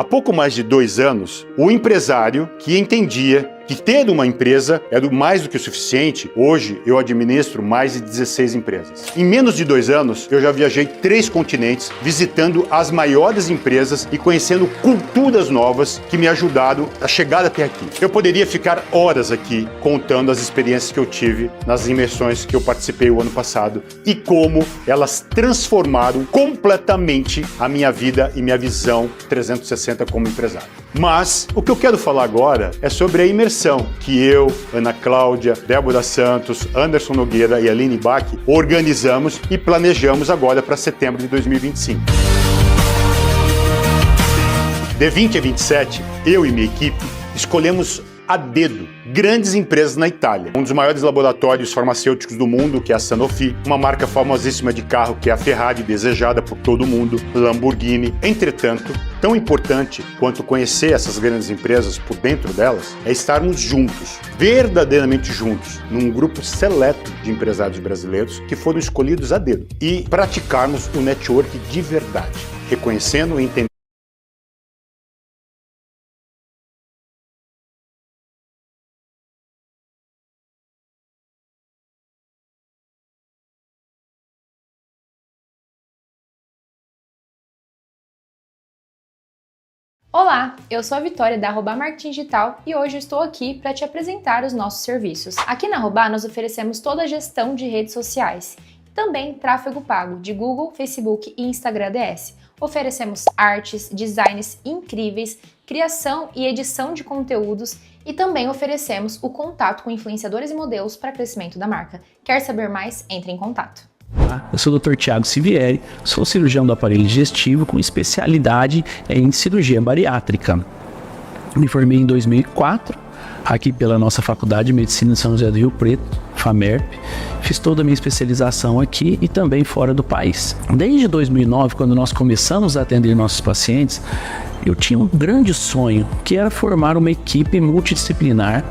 pouco mais de 2 anos, o empresário que entendia que ter uma empresa era mais do que o suficiente. Hoje eu administro mais de 16 empresas. Em menos de 2 anos, eu já viajei 3 continentes, visitando as maiores empresas e conhecendo culturas novas que me ajudaram a chegar até aqui. Eu poderia ficar horas aqui contando as experiências que eu tive nas imersões que eu participei o ano passado e como elas transformaram completamente a minha vida e minha visão 360 como empresário. Mas o que eu quero falar agora é sobre a imersão que eu, Ana Cláudia, Débora Santos, Anderson Nogueira e Aline Bach organizamos e planejamos agora para setembro de 2025. De 20 a 27, eu e minha equipe escolhemos a dedo grandes empresas na Itália. Um dos maiores laboratórios farmacêuticos do mundo, que é a Sanofi, uma marca famosíssima de carro, que é a Ferrari, desejada por todo mundo, Lamborghini. Entretanto, tão importante quanto conhecer essas grandes empresas por dentro delas, é estarmos juntos, verdadeiramente juntos, num grupo seleto de empresários brasileiros que foram escolhidos a dedo e praticarmos o network de verdade, reconhecendo e entendendo. Olá, eu sou a Vitória da Arroba Marketing Digital e hoje eu estou aqui para te apresentar os nossos serviços. Aqui na Arroba nós oferecemos toda a gestão de redes sociais, também tráfego pago de Google, Facebook e Instagram DS. Oferecemos artes, designs incríveis, criação e edição de conteúdos e também oferecemos o contato com influenciadores e modelos para crescimento da marca. Quer saber mais? Entre em contato. Eu sou o Dr. Thiago Sivieri, sou cirurgião do aparelho digestivo com especialidade em cirurgia bariátrica. Me formei em 2004, aqui pela nossa Faculdade de Medicina de São José do Rio Preto, FAMERP. Fiz toda a minha especialização aqui e também fora do país. Desde 2009, quando nós começamos a atender nossos pacientes, eu tinha um grande sonho, que era formar uma equipe multidisciplinar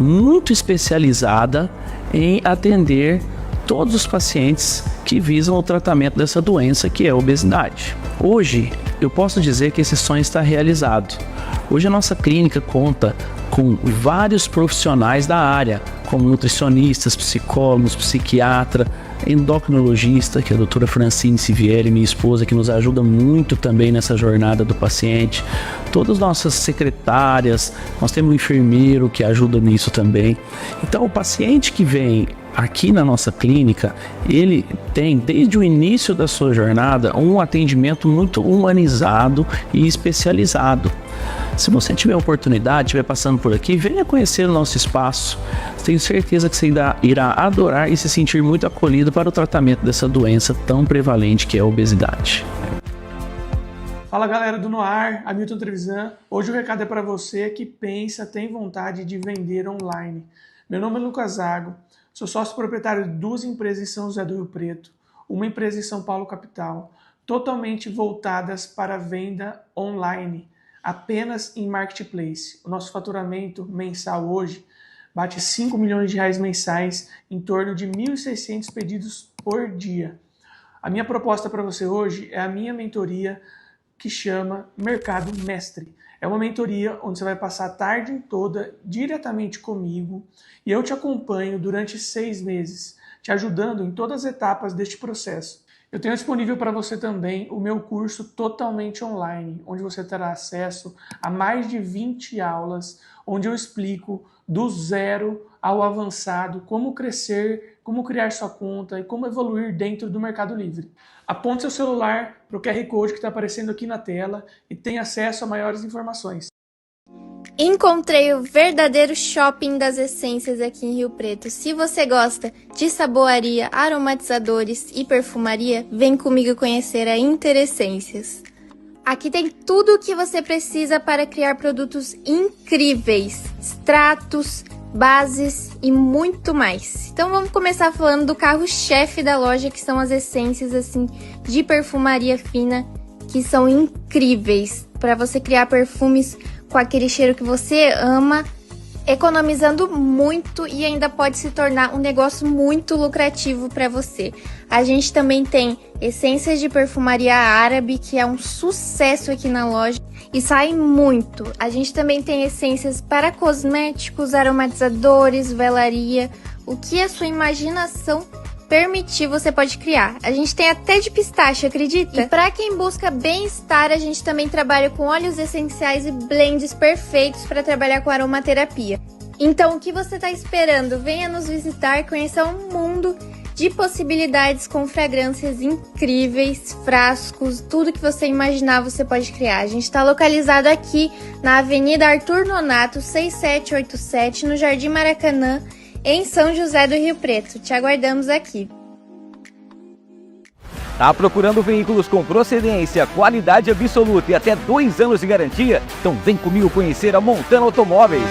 muito especializada em atender todos os pacientes que visam o tratamento dessa doença, que é a obesidade. Hoje, eu posso dizer que esse sonho está realizado. Hoje a nossa clínica conta com vários profissionais da área, como nutricionistas, psicólogos, psiquiatra, endocrinologista, que é a doutora Francine Sivieri, minha esposa, que nos ajuda muito também nessa jornada do paciente. Todas as nossas secretárias, nós temos um enfermeiro que ajuda nisso também. Então, o paciente que vem aqui na nossa clínica, ele tem, desde o início da sua jornada, um atendimento muito humanizado e especializado. Se você tiver oportunidade, estiver passando por aqui, venha conhecer o nosso espaço. Tenho certeza que você irá adorar e se sentir muito acolhido para o tratamento dessa doença tão prevalente que é a obesidade. Fala galera do Noar, Hamilton Trevisan. Hoje o recado é para você que pensa, tem vontade de vender online. Meu nome é Lucas Zago, sou sócio proprietário de 2 empresas em São José do Rio Preto, uma empresa em São Paulo capital, totalmente voltadas para venda online, apenas em marketplace. O nosso faturamento mensal hoje bate 5 milhões de reais mensais, em torno de 1.600 pedidos por dia. A minha proposta para você hoje é a minha mentoria que chama Mercado Mestre. É uma mentoria onde você vai passar a tarde toda diretamente comigo e eu te acompanho durante 6 meses, te ajudando em todas as etapas deste processo. Eu tenho disponível para você também o meu curso totalmente online, onde você terá acesso a mais de 20 aulas, onde eu explico do zero ao avançado como crescer, como criar sua conta e como evoluir dentro do Mercado Livre. Aponte seu celular para o QR Code que está aparecendo aqui na tela e tenha acesso a maiores informações. Encontrei o verdadeiro shopping das essências aqui em Rio Preto. Se você gosta de saboaria, aromatizadores e perfumaria, vem comigo conhecer a Interessências. Aqui tem tudo o que você precisa para criar produtos incríveis, extratos, bases e muito mais. Então vamos começar falando do carro-chefe da loja, que são as essências assim de perfumaria fina, que são incríveis para você criar perfumes com aquele cheiro que você ama, economizando muito e ainda pode se tornar um negócio muito lucrativo para você. A gente também tem essências de perfumaria árabe, que é um sucesso aqui na loja. e sai muito. A gente também tem essências para cosméticos, aromatizadores, velaria, o que a sua imaginação permitir, você pode criar. A gente tem até de pistache, acredita? E para quem busca bem-estar, a gente também trabalha com óleos essenciais e blends perfeitos para trabalhar com aromaterapia. Então, o que você está esperando? Venha nos visitar, conhecer um mundo de possibilidades com fragrâncias incríveis, frascos, tudo que você imaginar você pode criar. A gente está localizado aqui na Avenida Arthur Nonato, 6787, no Jardim Maracanã, em São José do Rio Preto. Te aguardamos aqui. Tá procurando veículos com procedência, qualidade absoluta e até 2 anos de garantia? Então vem comigo conhecer a Montana Automóveis.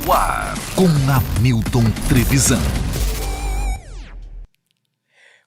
No ar, com Hamilton Trevisan.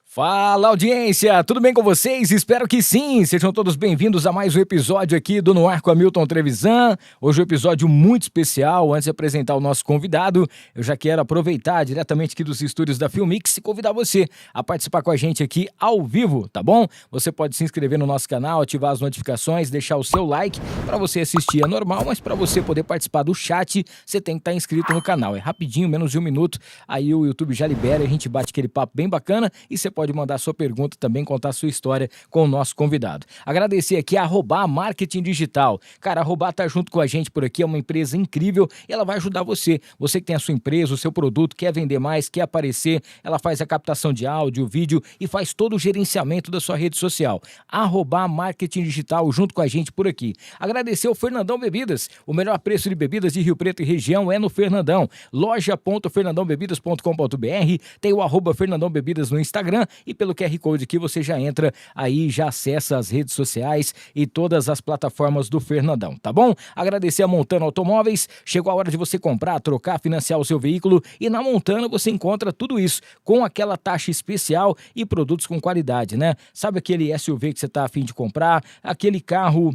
Fala, audiência, tudo bem com vocês? Espero que sim, sejam todos bem-vindos a mais um episódio aqui do No Ar com Hamilton Trevisan. Hoje um episódio muito especial. Antes de apresentar o nosso convidado, eu já quero aproveitar diretamente aqui dos estúdios da Filmix e convidar você a participar com a gente aqui ao vivo, tá bom? Você pode se inscrever no nosso canal, ativar as notificações, deixar o seu like. Para você assistir é normal, mas para você poder participar do chat, você tem que estar inscrito no canal. É rapidinho, menos de 1 minuto, aí o YouTube já libera, a gente bate aquele papo bem bacana e você pode mandar sua pergunta também, contar sua história com o nosso convidado. Agradecer aqui a Arrobá Marketing Digital. Cara, a Arrobá tá junto com a gente por aqui, é uma empresa incrível e ela vai ajudar você. Você que tem a sua empresa, o seu produto, quer vender mais, quer aparecer, ela faz a captação de áudio, vídeo e faz todo o gerenciamento da sua rede social. Arrobá Marketing Digital junto com a gente por aqui. Agradecer ao Fernandão Bebidas. O melhor preço de bebidas de Rio Preto e região é no Fernandão. loja.fernandãobebidas.com.br, tem o @Fernandão Bebidas no Instagram e pelo QR Code aqui você já entra aí, já acessa as redes sociais e todas as plataformas do Fernandão, tá bom? Agradecer a Montana Automóveis, chegou a hora de você comprar, trocar, financiar o seu veículo e na Montana você encontra tudo isso com aquela taxa especial e produtos com qualidade, né? Sabe aquele SUV que você tá a fim de comprar, aquele carro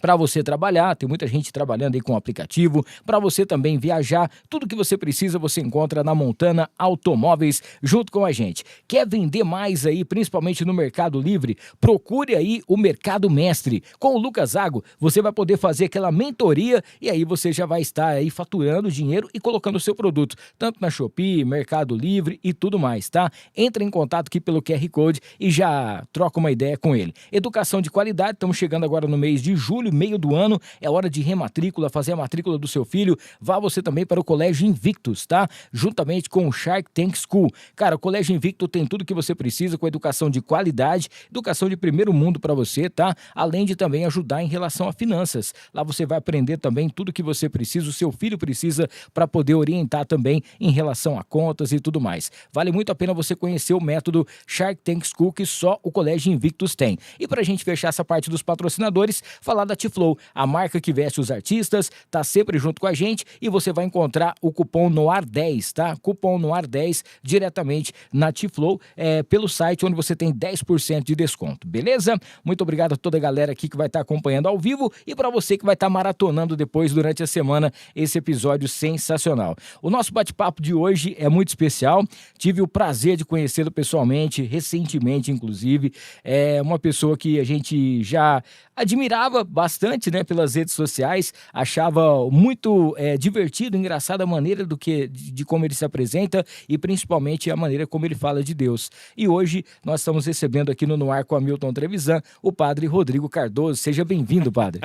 para você trabalhar, tem muita gente trabalhando aí com o aplicativo, para você também viajar, tudo que você precisa você encontra na Montana Automóveis junto com a gente. Quer vender mais aí, principalmente no Mercado Livre? Procure aí o Mercado Mestre. Com o Lucas Zago, você vai poder fazer aquela mentoria e aí você já vai estar aí faturando dinheiro e colocando o seu produto, tanto na Shopee, Mercado Livre e tudo mais, tá? Entra em contato aqui pelo QR Code e já troca uma ideia com ele. Educação de qualidade, estamos chegando agora no mês de julho, meio do ano, é hora de rematrícula, fazer a matrícula do seu filho. Vá você também para o Colégio Invictus, tá? Juntamente com o Shark Tank School. Cara, o Colégio Invictus tem tudo que você precisa com educação de qualidade, educação de primeiro mundo para você, tá? Além de também ajudar em relação a finanças. Lá você vai aprender também tudo que você precisa, o seu filho precisa para poder orientar também em relação a contas e tudo mais. Vale muito a pena você conhecer o método Shark Tank School que só o Colégio Invictus tem. E pra gente fechar essa parte dos patrocinadores, falar da T-Flow, a marca que veste os artistas, tá sempre junto com a gente e você vai encontrar o cupom NOAR10, tá? Cupom NOAR10 diretamente na T-Flow, pelo site onde você tem 10% de desconto, beleza? Muito obrigado a toda a galera aqui que vai estar acompanhando ao vivo e para você que vai estar maratonando depois durante a semana esse episódio sensacional. O nosso bate-papo de hoje é muito especial, tive o prazer de conhecê-lo pessoalmente, recentemente inclusive, é uma pessoa que a gente já admirava bastante, né, pelas redes sociais, achava muito divertido, engraçada a maneira de como ele se apresenta e principalmente a maneira como ele fala de Deus. E hoje nós estamos recebendo aqui no Ar com Hamilton Trevisan o padre Rodrigo Cardoso. Seja bem-vindo, padre.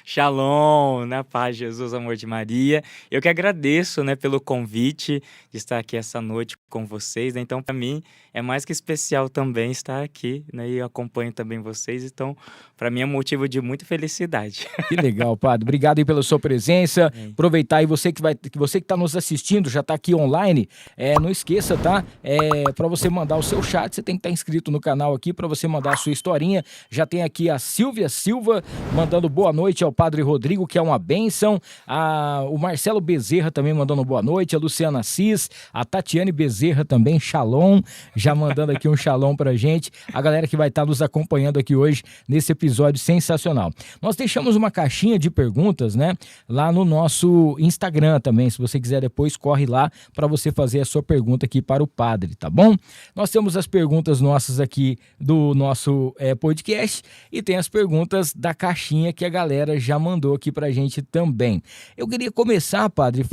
Shalom, na paz de Jesus, amor de Maria. Eu que agradeço, né, pelo convite de estar aqui essa noite com vocês, né? Então, para mim, é mais que especial também estar aqui, né? E eu acompanho também vocês, então, para mim é motivo de muita felicidade. Que legal, padre. Obrigado aí pela sua presença. Aproveitar aí você que está nos assistindo, já está aqui online, não esqueça, tá? Para você mandar o seu chat, você tem que estar inscrito no canal aqui para você mandar a sua historinha. Já tem aqui a Silvia Silva mandando boa noite ao padre Rodrigo, que é uma bênção. O Marcelo Bezerra também mandando boa noite. A Luciana Assis, a Tatiane Bezerra também, shalom, já mandando aqui um shalom pra gente. A galera que vai estar nos acompanhando aqui hoje nesse episódio sensacional. Nós deixamos uma caixinha de perguntas, né, lá no nosso Instagram também. Se você quiser depois, corre lá para você fazer a sua pergunta aqui para o padre, tá bom? Nós temos as perguntas nossas aqui do nosso podcast e tem as perguntas da caixinha que a galera já mandou aqui pra gente também. Eu queria começar, padre,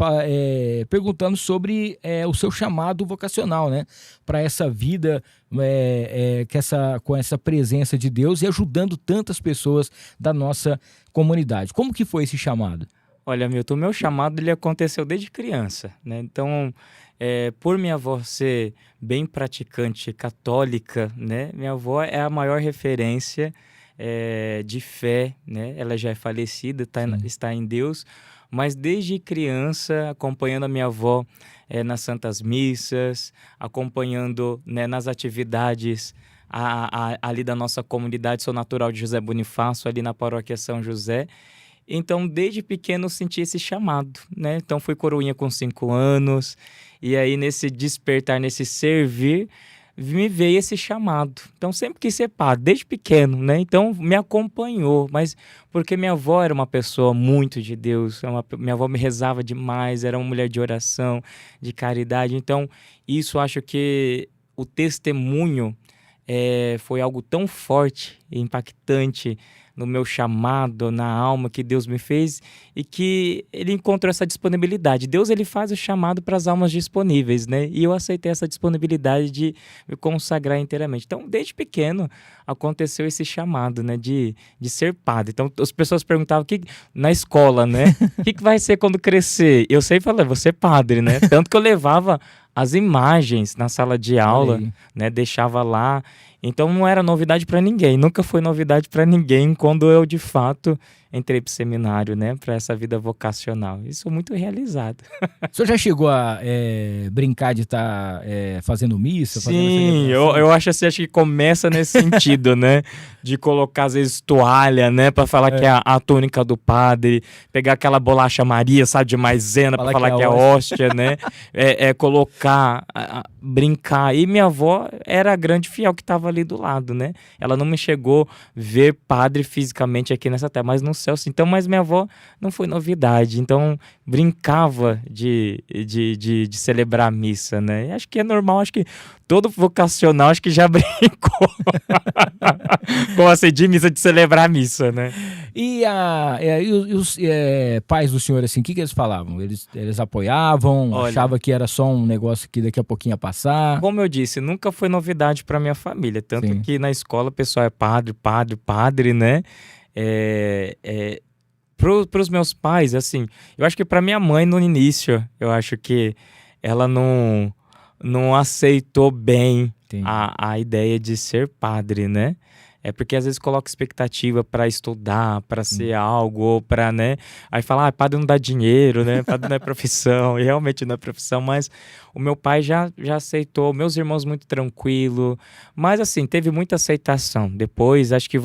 perguntando sobre o seu chamado vocacional, né, para essa vida com essa presença de Deus e ajudando tantas pessoas da nossa comunidade. Como que foi esse chamado? Olha, Milton, o meu chamado ele aconteceu desde criança, né? Então, por minha avó ser bem praticante católica, né? Minha avó é a maior referência de fé, né? Ela já é falecida, está em Deus, mas desde criança, acompanhando a minha avó nas santas missas, acompanhando, né, nas atividades ali da nossa comunidade, sou natural de José Bonifácio, ali na paróquia São José. Então, desde pequeno, eu senti esse chamado, né? Então, fui coroinha com 5 anos, e aí nesse despertar, nesse servir, me veio esse chamado. Então, sempre quis ser padre, desde pequeno, né? Então, me acompanhou, mas porque minha avó era uma pessoa muito de Deus, minha avó me rezava demais, era uma mulher de oração, de caridade. Então, isso acho que o testemunho foi algo tão forte e impactante no meu chamado, na alma que Deus me fez e que ele encontrou essa disponibilidade. Deus, ele faz o chamado para as almas disponíveis, né? E eu aceitei essa disponibilidade de me consagrar inteiramente. Então, desde pequeno, aconteceu esse chamado, né? De ser padre. Então, as pessoas perguntavam na escola, né? O que vai ser quando crescer? Eu sempre falei, vou ser padre, né? Tanto que eu levava as imagens na sala de aula, né? Deixava lá. Então não era novidade para ninguém, nunca foi novidade para ninguém quando eu de fato entrei para o seminário, né, para essa vida vocacional. E sou muito realizado. O senhor já chegou a brincar de estar fazendo missa? Sim, eu acho assim, acho que começa nesse sentido, né, de colocar às vezes toalha, né, para falar que é a túnica do padre, pegar aquela bolacha Maria, sabe, de maisena, para falar que é a hóstia, né, colocar, brincar. E minha avó era a grande fiel que estava ali do lado, né, ela não me chegou a ver padre fisicamente aqui nessa terra, mas no céu sim. Então, mas minha avó não foi novidade, então brincava de celebrar a missa, né, e acho que é normal, acho que todo vocacional acho que já brincou com a de missa, de celebrar a missa, né. E os pais do senhor, assim, o que eles falavam? Eles apoiavam? Olha, achavam que era só um negócio que daqui a pouquinho ia passar? Como eu disse, nunca foi novidade para minha família, tanto Sim. que na escola o pessoal é padre, né. Para os meus pais, assim, eu acho que para minha mãe no início, eu acho que ela não aceitou bem a ideia de ser padre, né? É porque às vezes coloca expectativa para estudar, para ser algo, ou para, né? Aí fala, padre não dá dinheiro, né? Padre não é profissão, e realmente não é profissão, mas o meu pai já aceitou, meus irmãos muito tranquilo, mas assim, teve muita aceitação. Depois, acho que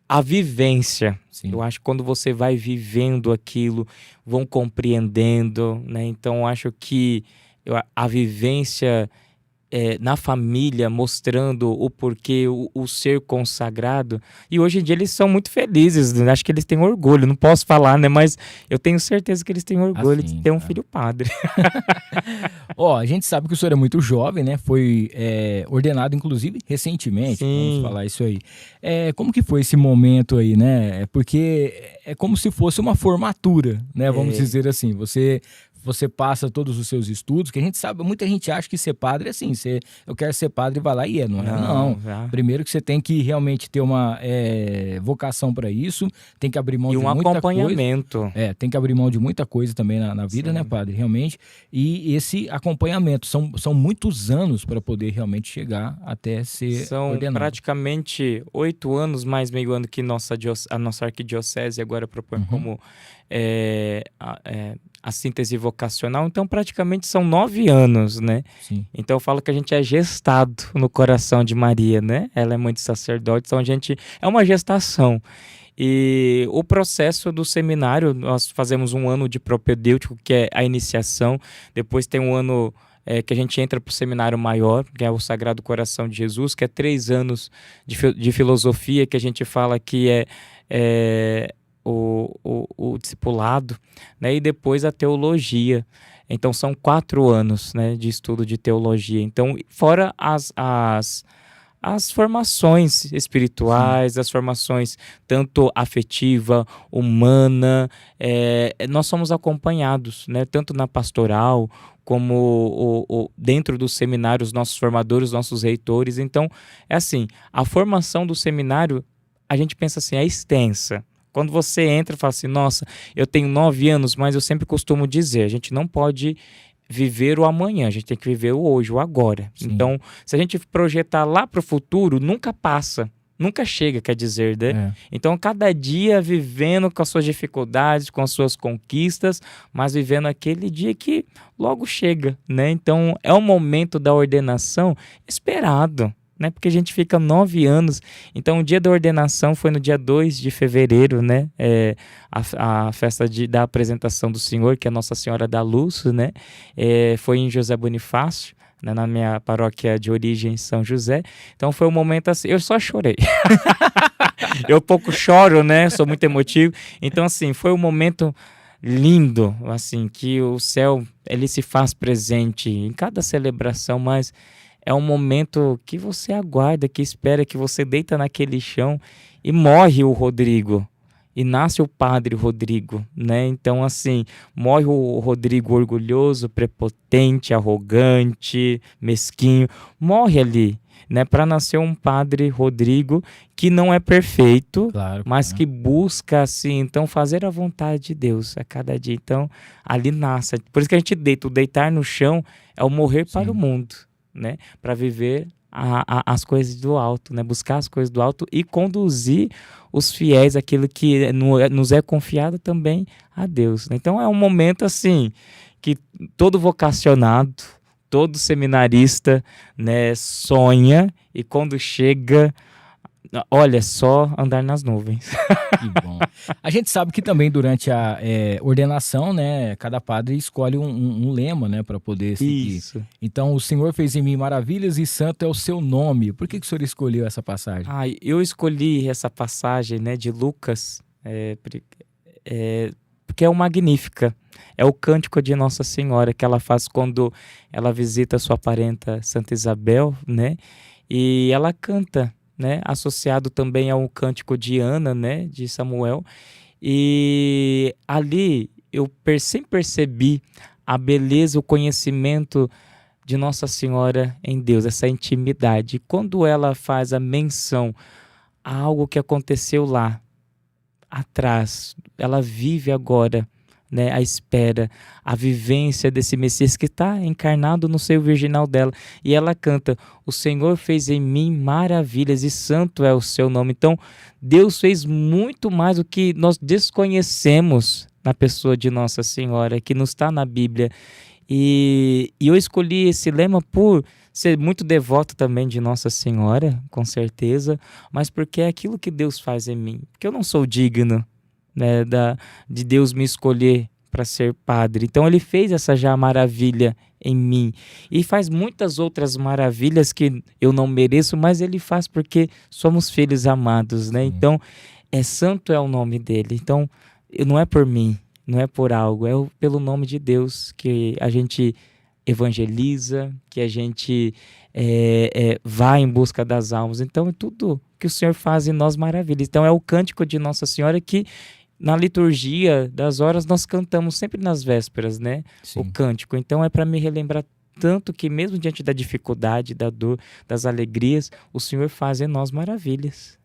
a vivência, Sim. Eu acho que quando você vai vivendo aquilo, vão compreendendo, né? Então, acho que a vivência na família, mostrando o porquê, o ser consagrado. E hoje em dia eles são muito felizes, né? Acho que eles têm orgulho, não posso falar, né? Mas eu tenho certeza que eles têm orgulho de ter um filho padre. Ó, a gente sabe que o senhor é muito jovem, né? Foi ordenado, inclusive, recentemente. Sim. Vamos falar isso aí. Como que foi esse momento aí, né? Porque é como se fosse uma formatura, né? Vamos dizer assim. Você passa todos os seus estudos, que a gente sabe, muita gente acha que ser padre é assim, eu quero ser padre e vai lá e não é? Não. Primeiro que você tem que realmente ter uma vocação para isso, tem que abrir mão de muita coisa. E um acompanhamento. Tem que abrir mão de muita coisa também na vida, né, padre? Realmente. E esse acompanhamento, são muitos anos para poder realmente chegar até ser ordenado. São praticamente 8 anos, mais meio ano que a nossa arquidiocese agora propõe como a síntese vocacional, então praticamente são 9 anos, né? Sim. Então eu falo que a gente é gestado no coração de Maria, né? Ela é mãe de sacerdote, então a gente é uma gestação. E o processo do seminário, nós fazemos um ano de propedêutico, que é a iniciação, depois tem um ano que a gente entra para o seminário maior, que é o Sagrado Coração de Jesus, que é 3 anos de filosofia, que a gente fala que é o discipulado, né? E depois a teologia. Então são 4 anos, né, de estudo de teologia. Então, fora as formações espirituais, as formações tanto afetiva, humana, nós somos acompanhados, né, tanto na pastoral como dentro do seminário, os nossos formadores, os nossos reitores. Então, é assim, a formação do seminário, a gente pensa assim, é extensa. Quando você entra e fala assim, nossa, eu tenho 9 anos, mas eu sempre costumo dizer, a gente não pode viver o amanhã, a gente tem que viver o hoje, o agora. Sim. Então, se a gente projetar lá para o futuro, nunca passa, nunca chega, quer dizer, né? Então, cada dia vivendo com as suas dificuldades, com as suas conquistas, mas vivendo aquele dia que logo chega, né? Então, é o momento da ordenação esperado, né? Porque a gente fica 9 anos. Então, o dia da ordenação foi no dia 2 de fevereiro, né? A festa da apresentação do Senhor, que é Nossa Senhora da Luz, né? Foi em José Bonifácio, né? Na minha paróquia de origem, São José. Então, foi um momento assim, eu só chorei. Eu pouco choro, né? Sou muito emotivo. Então, assim, foi um momento lindo, assim, que o céu, ele se faz presente em cada celebração, mas é um momento que você aguarda, que espera, que você deita naquele chão e morre o Rodrigo. E nasce o padre Rodrigo, né? Então, assim, morre o Rodrigo orgulhoso, prepotente, arrogante, mesquinho. Morre ali, né? Para nascer um padre Rodrigo que não é perfeito, claro, mas que busca, assim, então, fazer a vontade de Deus a cada dia. Então, ali nasce. Por isso que a gente deita. O deitar no chão é o morrer para o mundo, né? Para viver as coisas do alto, né? Buscar as coisas do alto e conduzir os fiéis, aquilo que nos é confiado também a Deus, né? Então é um momento assim que todo vocacionado, todo seminarista, né, sonha, e quando chega, olha, só andar nas nuvens. Que bom. A gente sabe que também durante a ordenação, né, cada padre escolhe um lema, né, para poder seguir. Isso. Então, o Senhor fez em mim maravilhas e santo é o seu nome. Por que o senhor escolheu essa passagem? Eu escolhi essa passagem, né, de Lucas, porque é o Magnífica. É o cântico de Nossa Senhora que ela faz quando ela visita sua parenta Santa Isabel, né, e ela canta, né, associado também ao cântico de Ana, né, de Samuel, e ali eu sempre percebi a beleza, o conhecimento de Nossa Senhora em Deus, essa intimidade. Quando ela faz a menção a algo que aconteceu lá atrás, ela vive agora, né, a espera, a vivência desse Messias que está encarnado no seio virginal dela, e ela canta, o Senhor fez em mim maravilhas e santo é o seu nome. Então Deus fez muito mais do que nós desconhecemos na pessoa de Nossa Senhora, que não está na Bíblia, e eu escolhi esse lema por ser muito devoto também de Nossa Senhora, com certeza, mas porque é aquilo que Deus faz em mim, porque eu não sou digno, né, de Deus me escolher para ser padre. Então ele fez essa já maravilha em mim e faz muitas outras maravilhas que eu não mereço, mas ele faz porque somos filhos amados, né? Então, santo é o nome dele. Então, não é por mim, não é por algo, pelo nome de Deus que a gente evangeliza, que a gente vai em busca das almas. Então, é tudo que o Senhor faz em nós maravilhas. Então, é o cântico de Nossa Senhora que na liturgia das horas nós cantamos sempre nas vésperas, né? Sim. O cântico. Então é para me relembrar tanto que mesmo diante da dificuldade, da dor, das alegrias, o Senhor faz em nós maravilhas.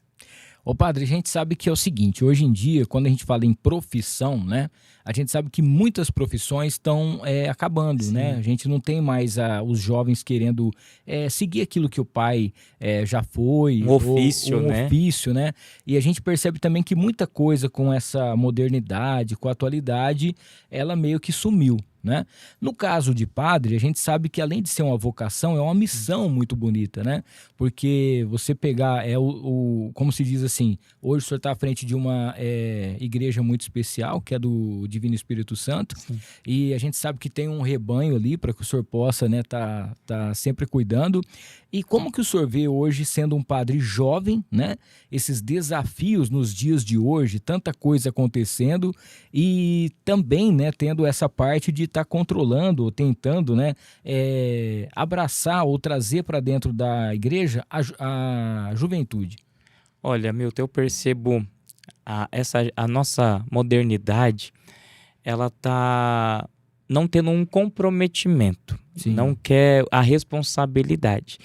Ô padre, a gente sabe que é o seguinte, hoje em dia, quando a gente fala em profissão, né? A gente sabe que muitas profissões estão acabando, Sim. né? A gente não tem mais os jovens querendo seguir aquilo que o pai já foi. Um ofício, né? Ofício, né? E a gente percebe também que muita coisa com essa modernidade, com a atualidade, ela meio que sumiu, né? No caso de padre, a gente sabe que além de ser uma vocação, é uma missão muito bonita, né? Porque você pegar, como se diz assim, hoje o senhor está à frente de uma igreja muito especial, que é do Divino Espírito Santo. Sim. E a gente sabe que tem um rebanho ali para que o senhor possa, né, tá sempre cuidando. E como que o senhor vê hoje, sendo um padre jovem, né, esses desafios nos dias de hoje, tanta coisa acontecendo e também, né, tendo essa parte de estar controlando ou tentando, né, abraçar ou trazer para dentro da igreja a juventude? Olha, Milton, eu percebo a nossa modernidade, ela tá não tendo um comprometimento, Sim. não quer a responsabilidade.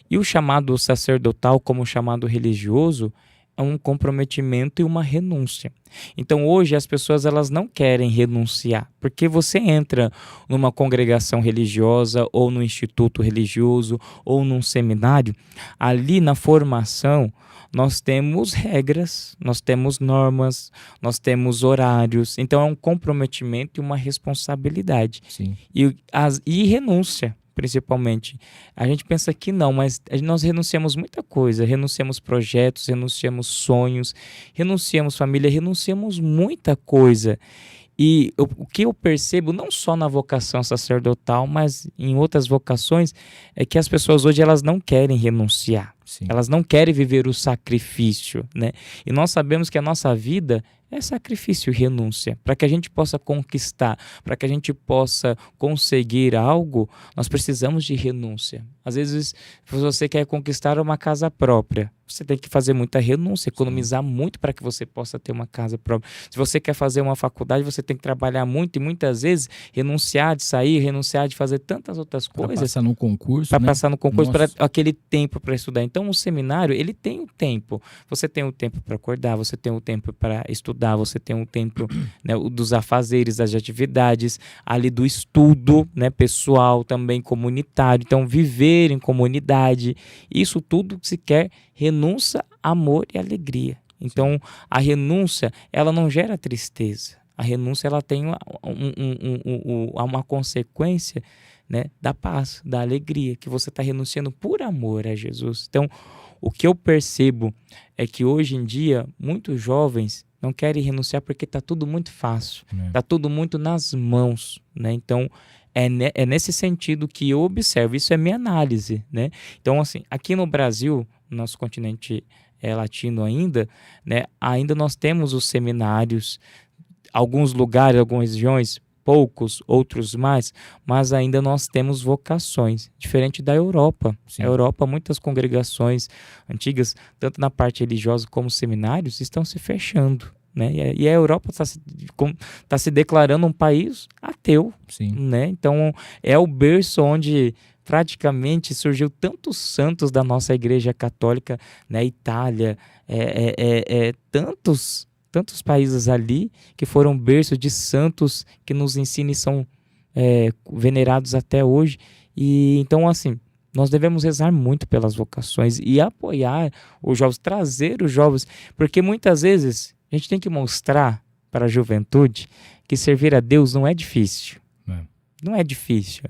E o chamado sacerdotal, como o chamado religioso, é um comprometimento e uma renúncia. Então hoje as pessoas elas não querem renunciar, porque você entra numa congregação religiosa ou no instituto religioso ou num seminário, ali na formação nós temos regras, nós temos normas, nós temos horários, então é um comprometimento e uma responsabilidade. Sim. E renúncia. Principalmente. A gente pensa que não, mas nós renunciamos muita coisa, renunciamos projetos, renunciamos sonhos, renunciamos família, renunciamos muita coisa. E o que eu percebo, não só na vocação sacerdotal, mas em outras vocações, é que as pessoas hoje elas não querem renunciar. Sim. Elas não querem viver o sacrifício, né? E nós sabemos que a nossa vida é sacrifício e renúncia. Para que a gente possa conquistar, para que a gente possa conseguir algo, nós precisamos de renúncia. Às vezes, se você quer conquistar uma casa própria, você tem que fazer muita renúncia, economizar muito para que você possa ter uma casa própria. Se você quer fazer uma faculdade, você tem que trabalhar muito e muitas vezes renunciar de sair, renunciar de fazer tantas outras coisas. Para passar no concurso, Para né? passar no concurso, para Nossa. aquele tempo para estudar. Então, o seminário, ele tem um tempo. Você tem um tempo para acordar, você tem um tempo para estudar, você tem um tempo, né, dos afazeres, das atividades, ali do estudo, né, pessoal, também comunitário. Então, viver em comunidade, isso tudo se quer renúncia, amor e alegria. Então, a renúncia, ela não gera tristeza. A renúncia, ela tem uma consequência, né, da paz, da alegria, que você está renunciando por amor a Jesus. Então, o que eu percebo é que hoje em dia, muitos jovens não querem renunciar porque está tudo muito fácil, está tudo muito nas mãos, né? Então, é nesse sentido que eu observo, isso é minha análise, né? Então, assim, aqui no Brasil, nosso continente latino ainda, né? Ainda nós temos os seminários, alguns lugares, algumas regiões, poucos, outros mais, mas ainda nós temos vocações, diferente da Europa. Sim. A Europa, muitas congregações antigas, tanto na parte religiosa como seminários, estão se fechando, né? E a Europa está se declarando um país ateu. Sim. Né? Então, é o berço onde praticamente surgiu tantos santos da nossa Igreja Católica, na Itália, tantos países ali que foram berço de santos que nos ensinam e são venerados até hoje. E então, assim, nós devemos rezar muito pelas vocações e apoiar os jovens, trazer os jovens, porque muitas vezes a gente tem que mostrar para a juventude que servir a Deus não é difícil. Não é difícil.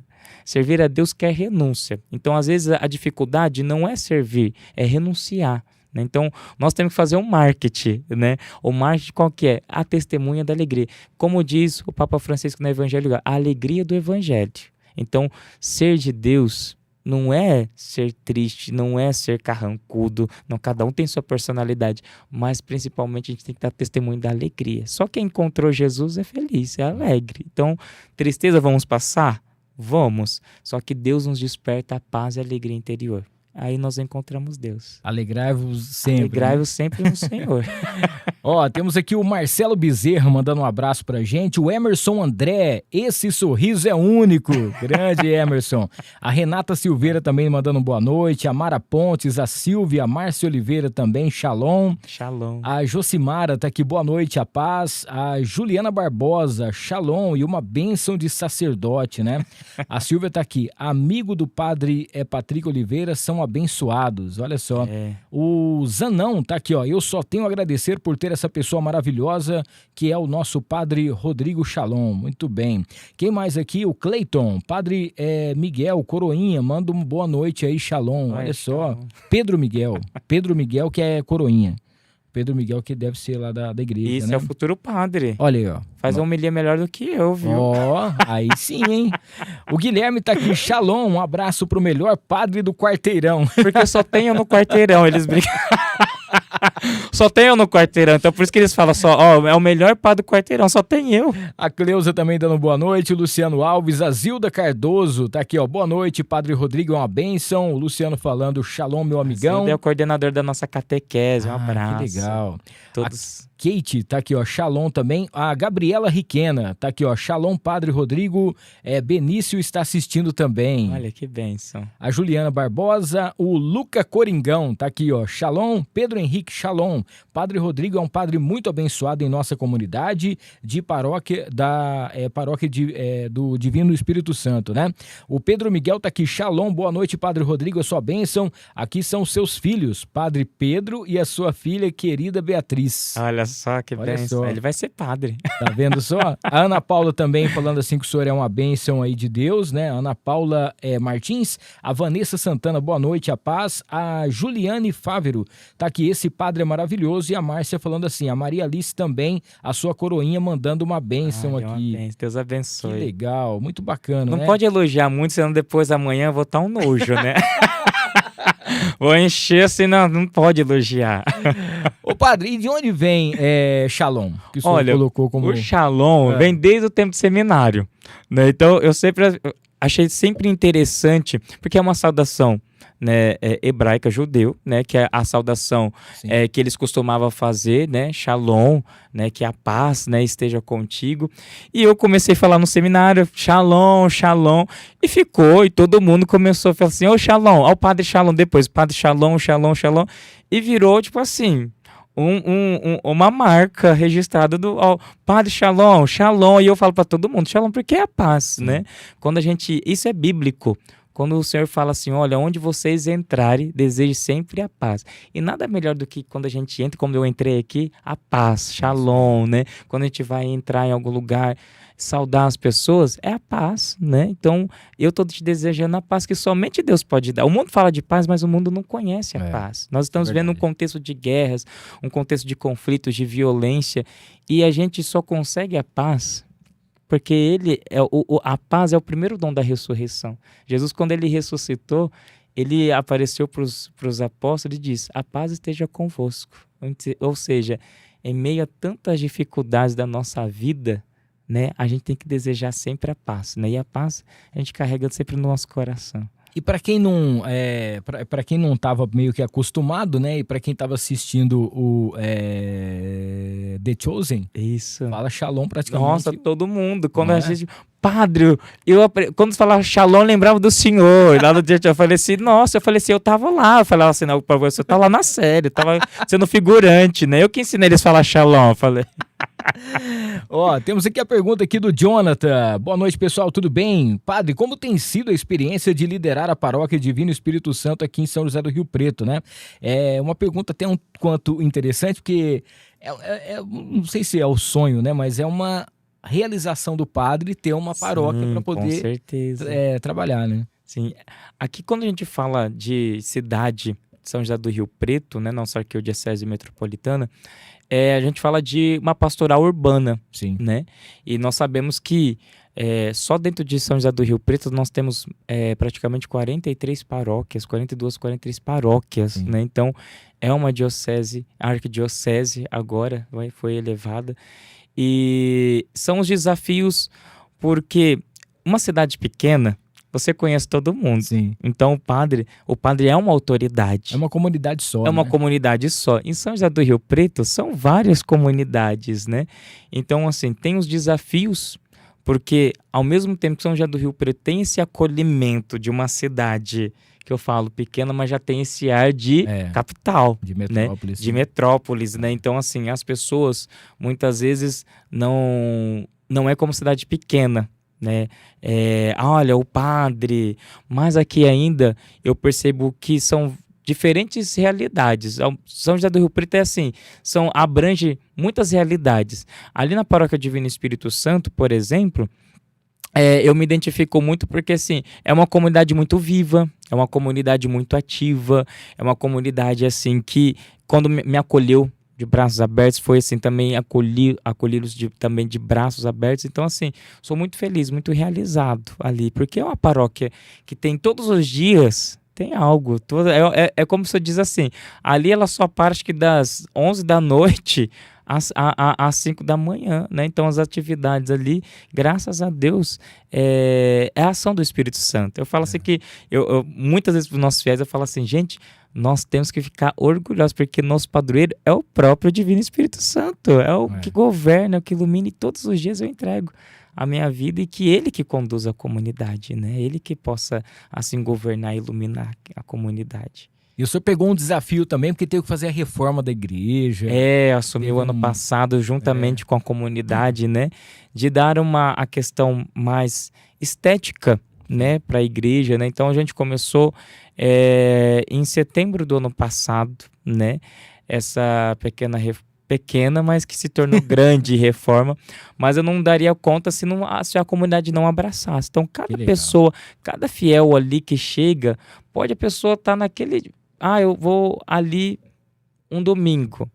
Servir a Deus quer renúncia. Então, às vezes, a dificuldade não é servir, é renunciar. né? Então, nós temos que fazer um marketing, né? O marketing qual que é? A testemunha da alegria. Como diz o Papa Francisco no Evangelho, a alegria do Evangelho. Então, ser de Deus não é ser triste, não é ser carrancudo, não, cada um tem sua personalidade, mas principalmente a gente tem que dar testemunho da alegria. Só quem encontrou Jesus é feliz, é alegre. Então, tristeza vamos passar? Vamos. Só que Deus nos desperta a paz e a alegria interior. Aí nós encontramos Deus. Alegrai-vos sempre. Alegrai-vos sempre no Senhor. Ó, temos aqui o Marcelo Bezerra mandando um abraço pra gente. O Emerson André, esse sorriso é único. Grande Emerson. A Renata Silveira também mandando boa noite. A Mara Pontes, a Silvia, a Márcia Oliveira também, shalom. Shalom. A Josimara tá aqui, boa noite, a paz. A Juliana Barbosa, shalom e uma bênção de sacerdote, né? A Silvia tá aqui, amigo do padre Patrick Oliveira, são abençoados, olha só. O Zanão tá aqui, ó, eu só tenho a agradecer por ter essa pessoa maravilhosa que é o nosso padre Rodrigo Shalom, muito bem. Quem mais aqui? O Cleiton, padre Miguel Coroinha, manda uma boa noite aí, Shalom, olha só. Shalom. Pedro Miguel que é Coroinha. Pedro Miguel, que deve ser lá da igreja, isso, né? é o futuro padre. Olha aí, ó. Faz uma homilia melhor do que eu, viu? Ó, aí sim, hein? O Guilherme tá aqui, shalom, um abraço pro melhor padre do quarteirão. Porque só tem eu no quarteirão, eles brincam. Só tem eu no quarteirão, então por isso que eles falam só, ó, é o melhor padre do quarteirão, só tem eu. A Cleusa também dando boa noite, o Luciano Alves, a Zilda Cardoso, tá aqui, ó, boa noite, padre Rodrigo, é uma bênção, o Luciano falando, shalom, meu amigão. Zilda é o coordenador da nossa catequese, um abraço. Que legal. Todos... Kate, tá aqui, ó, shalom também. A Gabriela Riquena, tá aqui, ó, shalom, padre Rodrigo. Benício está assistindo também. Olha que bênção. A Juliana Barbosa, o Luca Coringão, tá aqui, ó, shalom. Pedro Henrique, shalom. Padre Rodrigo é um padre muito abençoado em nossa comunidade de paróquia, do Divino Espírito Santo, né? O Pedro Miguel tá aqui, shalom, boa noite, padre Rodrigo, a sua bênção. Aqui são os seus filhos, padre Pedro e a sua filha querida Beatriz. Olha só que bênção. Ele vai ser padre. Tá vendo só? A Ana Paula também falando assim que o senhor é uma bênção aí de Deus, né? A Ana Paula Martins, a Vanessa Santana, boa noite, a paz. A Juliane Fávero, tá aqui, esse padre é maravilhoso. E a Márcia falando assim, a Maria Alice também, a sua coroinha mandando uma bênção aqui. Uma bênção. Deus abençoe. Que legal, muito bacana, Não né? pode elogiar muito, senão depois amanhã eu vou estar um nojo, né? Vou encher assim, não pode elogiar. Ô padre, e de onde vem Shalom? Que o senhor colocou como... O Shalom vem desde o tempo do seminário, né? Então eu achei sempre interessante, porque é uma saudação, né, hebraica, judeu, né, que é a saudação que eles costumavam fazer, né, Shalom, né, que a paz, né, esteja contigo. E eu comecei a falar no seminário, Shalom, Shalom, e ficou, e todo mundo começou a falar assim, ô Shalom, ó o padre Shalom depois, padre Shalom, Shalom, Shalom, e virou tipo assim... uma marca registrada do Padre Shalom, Shalom, e eu falo para todo mundo, Shalom, porque é a paz, né? Quando isso é bíblico, quando o Senhor fala assim, olha, onde vocês entrarem, deseje sempre a paz. E nada melhor do que quando a gente entra, como eu entrei aqui, a paz, Shalom, né? Quando a gente vai entrar em algum lugar, saudar as pessoas, é a paz, né? Então, eu estou te desejando a paz que somente Deus pode dar. O mundo fala de paz, mas o mundo não conhece a paz. Nós estamos vendo um contexto de guerras, um contexto de conflitos, de violência, e a gente só consegue a paz porque a paz é o primeiro dom da ressurreição. Jesus, quando ele ressuscitou, ele apareceu para os apóstolos e disse, a paz esteja convosco. Ou seja, em meio a tantas dificuldades da nossa vida, né, a gente tem que desejar sempre a paz, né? E a paz a gente carrega sempre no nosso coração. E para quem não estava meio que acostumado, né? E para quem estava assistindo o The Chosen, isso, fala Shalom praticamente. Nossa, todo mundo. Quando a gente... Padre, quando falava Shalom, eu lembrava do senhor. Lá no dia eu falei assim, nossa, eu tava lá. Eu falava assim, não, para você, eu tava lá na série, tava sendo figurante, né? Eu que ensinei eles a falar Shalom, eu falei. Ó, temos aqui a pergunta aqui do Jonathan. Boa noite, pessoal, tudo bem? Padre, como tem sido a experiência de liderar a paróquia Divino Espírito Santo aqui em São José do Rio Preto, né? É uma pergunta até um quanto interessante, porque não sei se é o sonho, né? Mas é uma realização do padre ter uma paróquia para poder com certeza. Trabalhar, né? Sim. Aqui quando a gente fala de cidade de São José do Rio Preto, né, nossa arquidiocese metropolitana, a gente fala de uma pastoral urbana, Sim. né? E nós sabemos que só dentro de São José do Rio Preto nós temos praticamente 43 paróquias, 43 paróquias, né? Então é uma diocese, a arquidiocese agora foi elevada. E são os desafios porque uma cidade pequena, você conhece todo mundo. Sim. Então o padre é uma autoridade. É uma comunidade só. É uma comunidade só. Em São José do Rio Preto são várias comunidades, né? Então, assim, tem os desafios, porque ao mesmo tempo que São José do Rio Preto tem esse acolhimento de uma cidade, que eu falo pequena, mas já tem esse ar de capital, de metrópolis, né? De metrópolis, né? Então, assim, as pessoas muitas vezes não é como cidade pequena, né? Olha, o padre, mas aqui ainda eu percebo que são diferentes realidades. São José do Rio Preto é assim, abrange muitas realidades. Ali na Paróquia Divino Espírito Santo, por exemplo, eu me identifico muito porque assim, é uma comunidade muito viva, é uma comunidade muito ativa, é uma comunidade assim que quando me acolheu de braços abertos, foi assim também acolhi-los também de braços abertos. Então assim, sou muito feliz, muito realizado ali, porque é uma paróquia que tem todos os dias, tem algo, é como se eu diz assim, ali ela só para acho que das 11 da noite às 5 da manhã, né? Então as atividades ali, graças a Deus, é a ação do Espírito Santo. Eu falo assim que, muitas vezes para os nossos fiéis, eu falo assim, gente, nós temos que ficar orgulhosos, porque nosso padroeiro é o próprio Divino Espírito Santo, é o que governa, é o que ilumina, e todos os dias eu entrego a minha vida e que ele que conduz a comunidade, né? Ele que possa, assim, governar e iluminar a comunidade. E o senhor pegou um desafio também, porque teve que fazer a reforma da igreja. Assumiu ano passado, juntamente com a comunidade, né? De dar a questão mais estética, né, para a igreja, né? Então a gente começou em setembro do ano passado, né? Essa pequena, mas que se tornou grande reforma, mas eu não daria conta se a comunidade não abraçasse. Então cada pessoa, cada fiel ali que chega, pode a pessoa estar naquele... eu vou ali um domingo.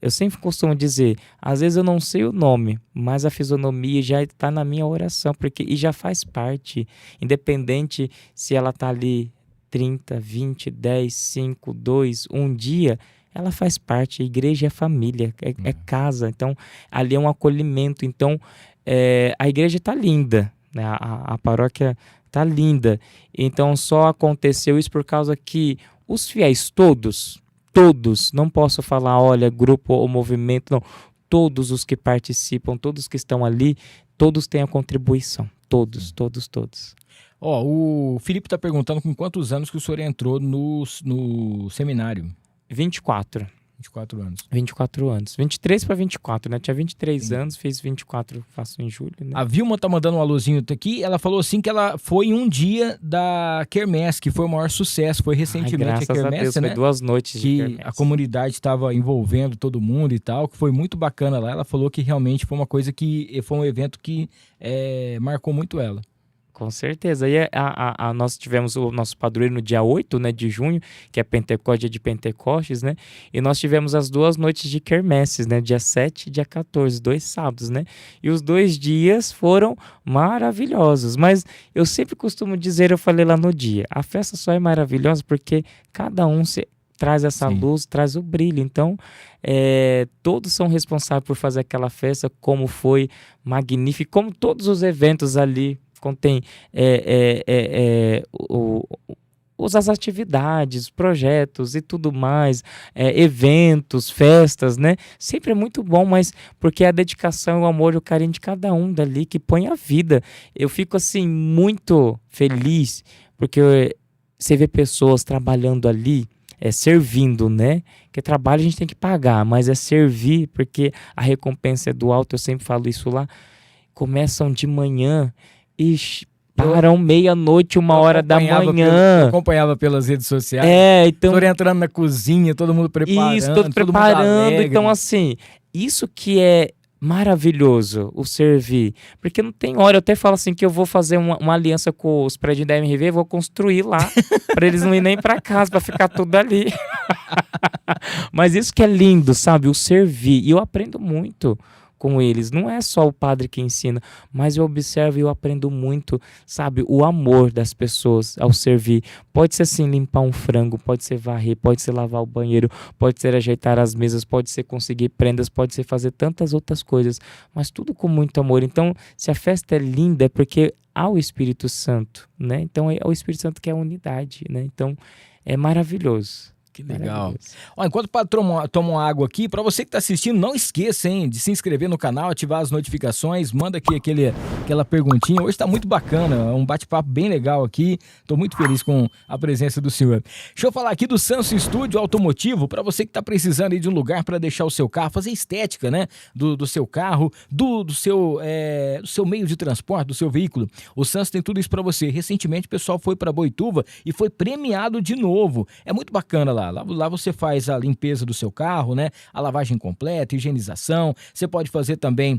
Eu sempre costumo dizer, às vezes eu não sei o nome, mas a fisionomia já está na minha oração, e já faz parte, independente se ela está ali 30, 20, 10, 5, 2, um dia, ela faz parte. A igreja é família, é casa, então ali é um acolhimento. Então a igreja está linda, né? A paróquia está linda. Então só aconteceu isso por causa que os fiéis todos, não posso falar, olha, grupo ou movimento, não. Todos os que participam, todos que estão ali, todos têm a contribuição. Todos. O Felipe está perguntando com quantos anos que o senhor entrou no seminário? 24 anos. 24 anos. 23 para 24, né? Tinha 23 anos, fiz 24, faço em julho, né? A Vilma tá mandando um alôzinho aqui. Ela falou assim que ela foi em um dia da Quermesse, que foi o maior sucesso. Foi recentemente a Quermesse, a Deus, né? Foi 2 noites de Quermesse. A comunidade estava envolvendo todo mundo e tal, que foi muito bacana lá. Ela falou que realmente foi uma coisa foi um evento que marcou muito ela. Com certeza. E nós tivemos o nosso padroeiro no dia 8, né, de junho, que é Pentecostes, dia de Pentecostes, né? E nós tivemos as 2 noites de quermesses, né? Dia 7 e dia 14, 2 sábados, né? E os 2 dias foram maravilhosos. Mas eu sempre costumo dizer, eu falei lá no dia, a festa só é maravilhosa porque cada um traz essa luz, traz o brilho. Então, todos são responsáveis por fazer aquela festa, como foi magnífico, como todos os eventos ali contém as atividades, projetos e tudo mais, eventos, festas, né? Sempre é muito bom, mas porque é a dedicação, o amor e o carinho de cada um dali que põe a vida. Eu fico assim muito feliz porque você vê pessoas trabalhando ali, servindo, né? Porque trabalho a gente tem que pagar, mas é servir, porque a recompensa é do alto. Eu sempre falo isso lá. Começam de manhã e param meia-noite, 1h da manhã. Eu acompanhava pelas redes sociais. Então... Todo entrando na cozinha, todo mundo preparando. Isso, todo preparando. Então, assim, isso que é maravilhoso o servir, porque não tem hora, eu até falo assim que eu vou fazer uma aliança com os prédios da MRV, vou construir lá, para eles não irem nem para casa, para ficar tudo ali. Mas isso que é lindo, sabe, o servir, e eu aprendo muito com eles, não é só o padre que ensina, mas eu observo e eu aprendo muito, sabe, o amor das pessoas ao servir. Pode ser assim, limpar um frango, pode ser varrer, pode ser lavar o banheiro, pode ser ajeitar as mesas, pode ser conseguir prendas, pode ser fazer tantas outras coisas, mas tudo com muito amor. Então, se a festa é linda, é porque há o Espírito Santo, né? Então, é o Espírito Santo que é a unidade, né? Então, é maravilhoso. Que legal. Ó, enquanto o padre toma uma água aqui, para você que está assistindo, não esqueça, hein, de se inscrever no canal, ativar as notificações, manda aqui aquela perguntinha. Hoje está muito bacana, um bate-papo bem legal aqui. Estou muito feliz com a presença do senhor. Deixa eu falar aqui do Sanso Estúdio Automotivo, para você que está precisando aí de um lugar para deixar o seu carro, fazer estética, né, do seu carro, do seu meio de transporte, do seu veículo. O Sanso tem tudo isso para você. Recentemente o pessoal foi para Boituva e foi premiado de novo. É muito bacana lá. Lá você faz a limpeza do seu carro, né? A lavagem completa, higienização. Você pode fazer também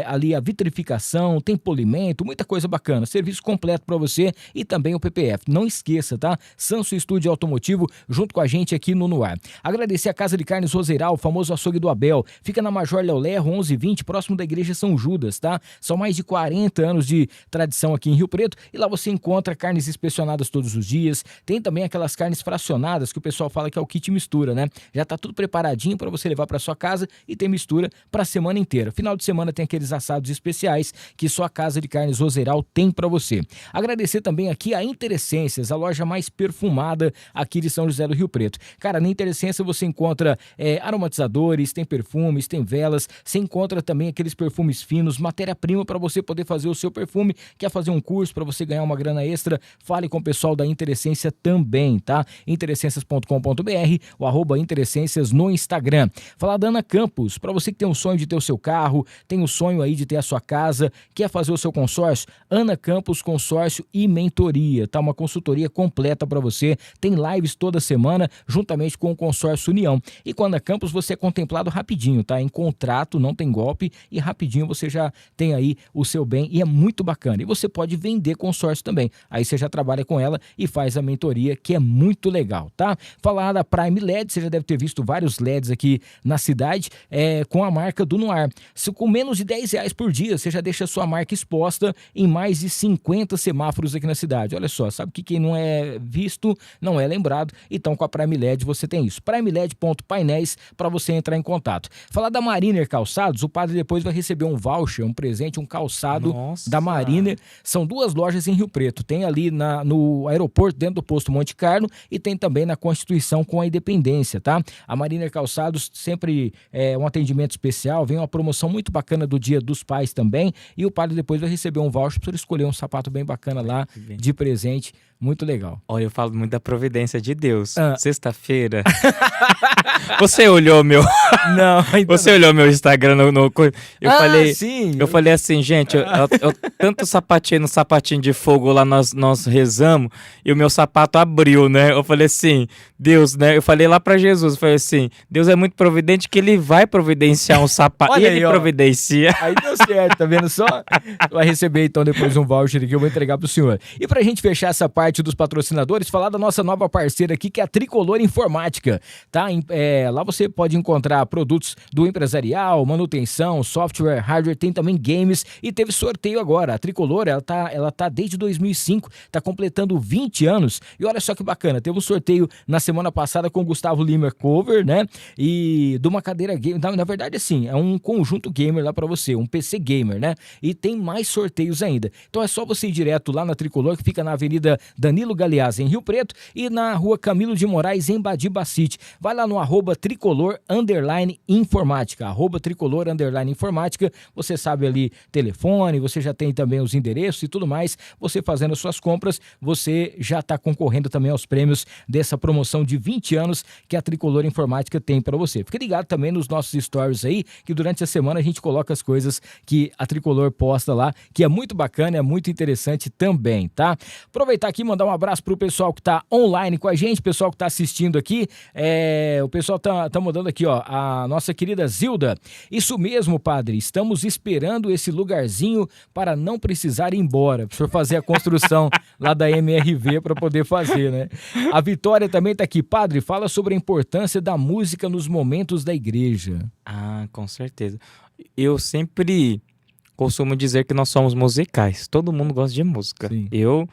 ali a vitrificação, tem polimento, muita coisa bacana. Serviço completo para você e também o PPF. Não esqueça, tá? Sanso Estúdio Automotivo junto com a gente aqui no Ar. Agradecer a Casa de Carnes Roseiral, o famoso açougue do Abel. Fica na Major Léo Lerro, 1120, próximo da Igreja São Judas, tá? São mais de 40 anos de tradição aqui em Rio Preto e lá você encontra carnes inspecionadas todos os dias. Tem também aquelas carnes fracionadas que o pessoal fala que é o kit mistura, né? Já tá tudo preparadinho para você levar para sua casa e tem mistura para a semana inteira. Final de semana tem aqueles assados especiais que só a Casa de Carnes Roseiral tem para você. Agradecer também aqui a Interessências, a loja mais perfumada aqui de São José do Rio Preto. Cara, na Interessência você encontra aromatizadores, tem perfumes, tem velas, você encontra também aqueles perfumes finos, matéria-prima para você poder fazer o seu perfume. Quer fazer um curso para você ganhar uma grana extra? Fale com o pessoal da Interessência também, tá? Interessências.com.br ou @Interessências no Instagram. Falar da Ana Campos, para você que tem um sonho de ter o seu carro, tem um sonho aí de ter a sua casa, quer fazer o seu consórcio, Ana Campos Consórcio e Mentoria, tá? Uma consultoria completa para você, tem lives toda semana, juntamente com o Consórcio União. E com a Ana Campos você é contemplado rapidinho, tá? Em contrato, não tem golpe e rapidinho você já tem aí o seu bem e é muito bacana. E você pode vender consórcio também, aí você já trabalha com ela e faz a mentoria, que é muito legal, tá? Falar da Prime LED, você já deve ter visto vários LEDs aqui na cidade, com a marca do Noir. Se com menos de R$10 por dia, você já deixa a sua marca exposta em mais de 50 semáforos aqui na cidade. Olha só, sabe que quem não é visto não é lembrado? Então com a Prime LED você tem isso. PrimeLED.painéis para você entrar em contato. Falar da Mariner Calçados, o padre depois vai receber um voucher, um presente, um calçado da Mariner. São duas lojas em Rio Preto. Tem ali no aeroporto, dentro do posto Monte Carlo, e tem também na Constituição com a Independência, tá? A Mariner Calçados sempre um atendimento especial, vem uma promoção muito bacana do Dia dos Pais também, e o padre depois vai receber um voucher para escolher um sapato bem bacana lá de presente, muito legal. Olha, eu falo muito da providência de Deus. Sexta-feira. Você olhou meu... Não, Você olhou meu Instagram eu falei... Sim. Eu falei assim, gente, eu tanto sapatinho no sapatinho de fogo lá nós rezamos, e o meu sapato abriu, né? Eu falei assim, Deus, né? Eu falei lá pra Jesus, eu falei assim, Deus é muito providente que ele vai providenciar um sapato. Olha e ele aí, providencia. Aí deu certo, tá vendo só? Vai receber então depois um voucher aqui que eu vou entregar pro senhor. E pra gente fechar essa parte dos patrocinadores, falar da nossa nova parceira aqui, que é a Tricolor Informática, tá? Lá você pode encontrar produtos do empresarial, manutenção, software, hardware, tem também games e teve sorteio agora. A Tricolor, ela tá desde 2005, tá completando 20 anos e olha só que bacana, teve um sorteio na semana passada com o Gustavo Lima Cover, né? E de uma cadeira gamer, na verdade assim, é um conjunto gamer lá pra você, um PC gamer, né? E tem mais sorteios ainda. Então é só você ir direto lá na Tricolor, que fica na Avenida Danilo Galeazzi, em Rio Preto, e na Rua Camilo de Moraes, em Badibacite. Vai lá no @tricolor_informática, @tricolor_informática, você sabe ali telefone, você já tem também os endereços e tudo mais, você fazendo as suas compras, você já está concorrendo também aos prêmios dessa promoção de 20 anos que a Tricolor Informática tem para você. Fique ligado também nos nossos stories aí, que durante a semana a gente coloca as coisas que a Tricolor posta lá, que é muito bacana, é muito interessante também, tá? Aproveitar aqui mandar um abraço pro pessoal que tá online com a gente, pessoal que tá assistindo aqui. O pessoal tá mandando aqui, ó, a nossa querida Zilda. Isso mesmo, padre, estamos esperando esse lugarzinho para não precisar ir embora, para o senhor fazer a construção lá da MRV para poder fazer, né? A Vitória também tá aqui. Padre, fala sobre a importância da música nos momentos da igreja. Ah, com certeza. Eu sempre costumo dizer que nós somos musicais. Todo mundo gosta de música. Sim. Eu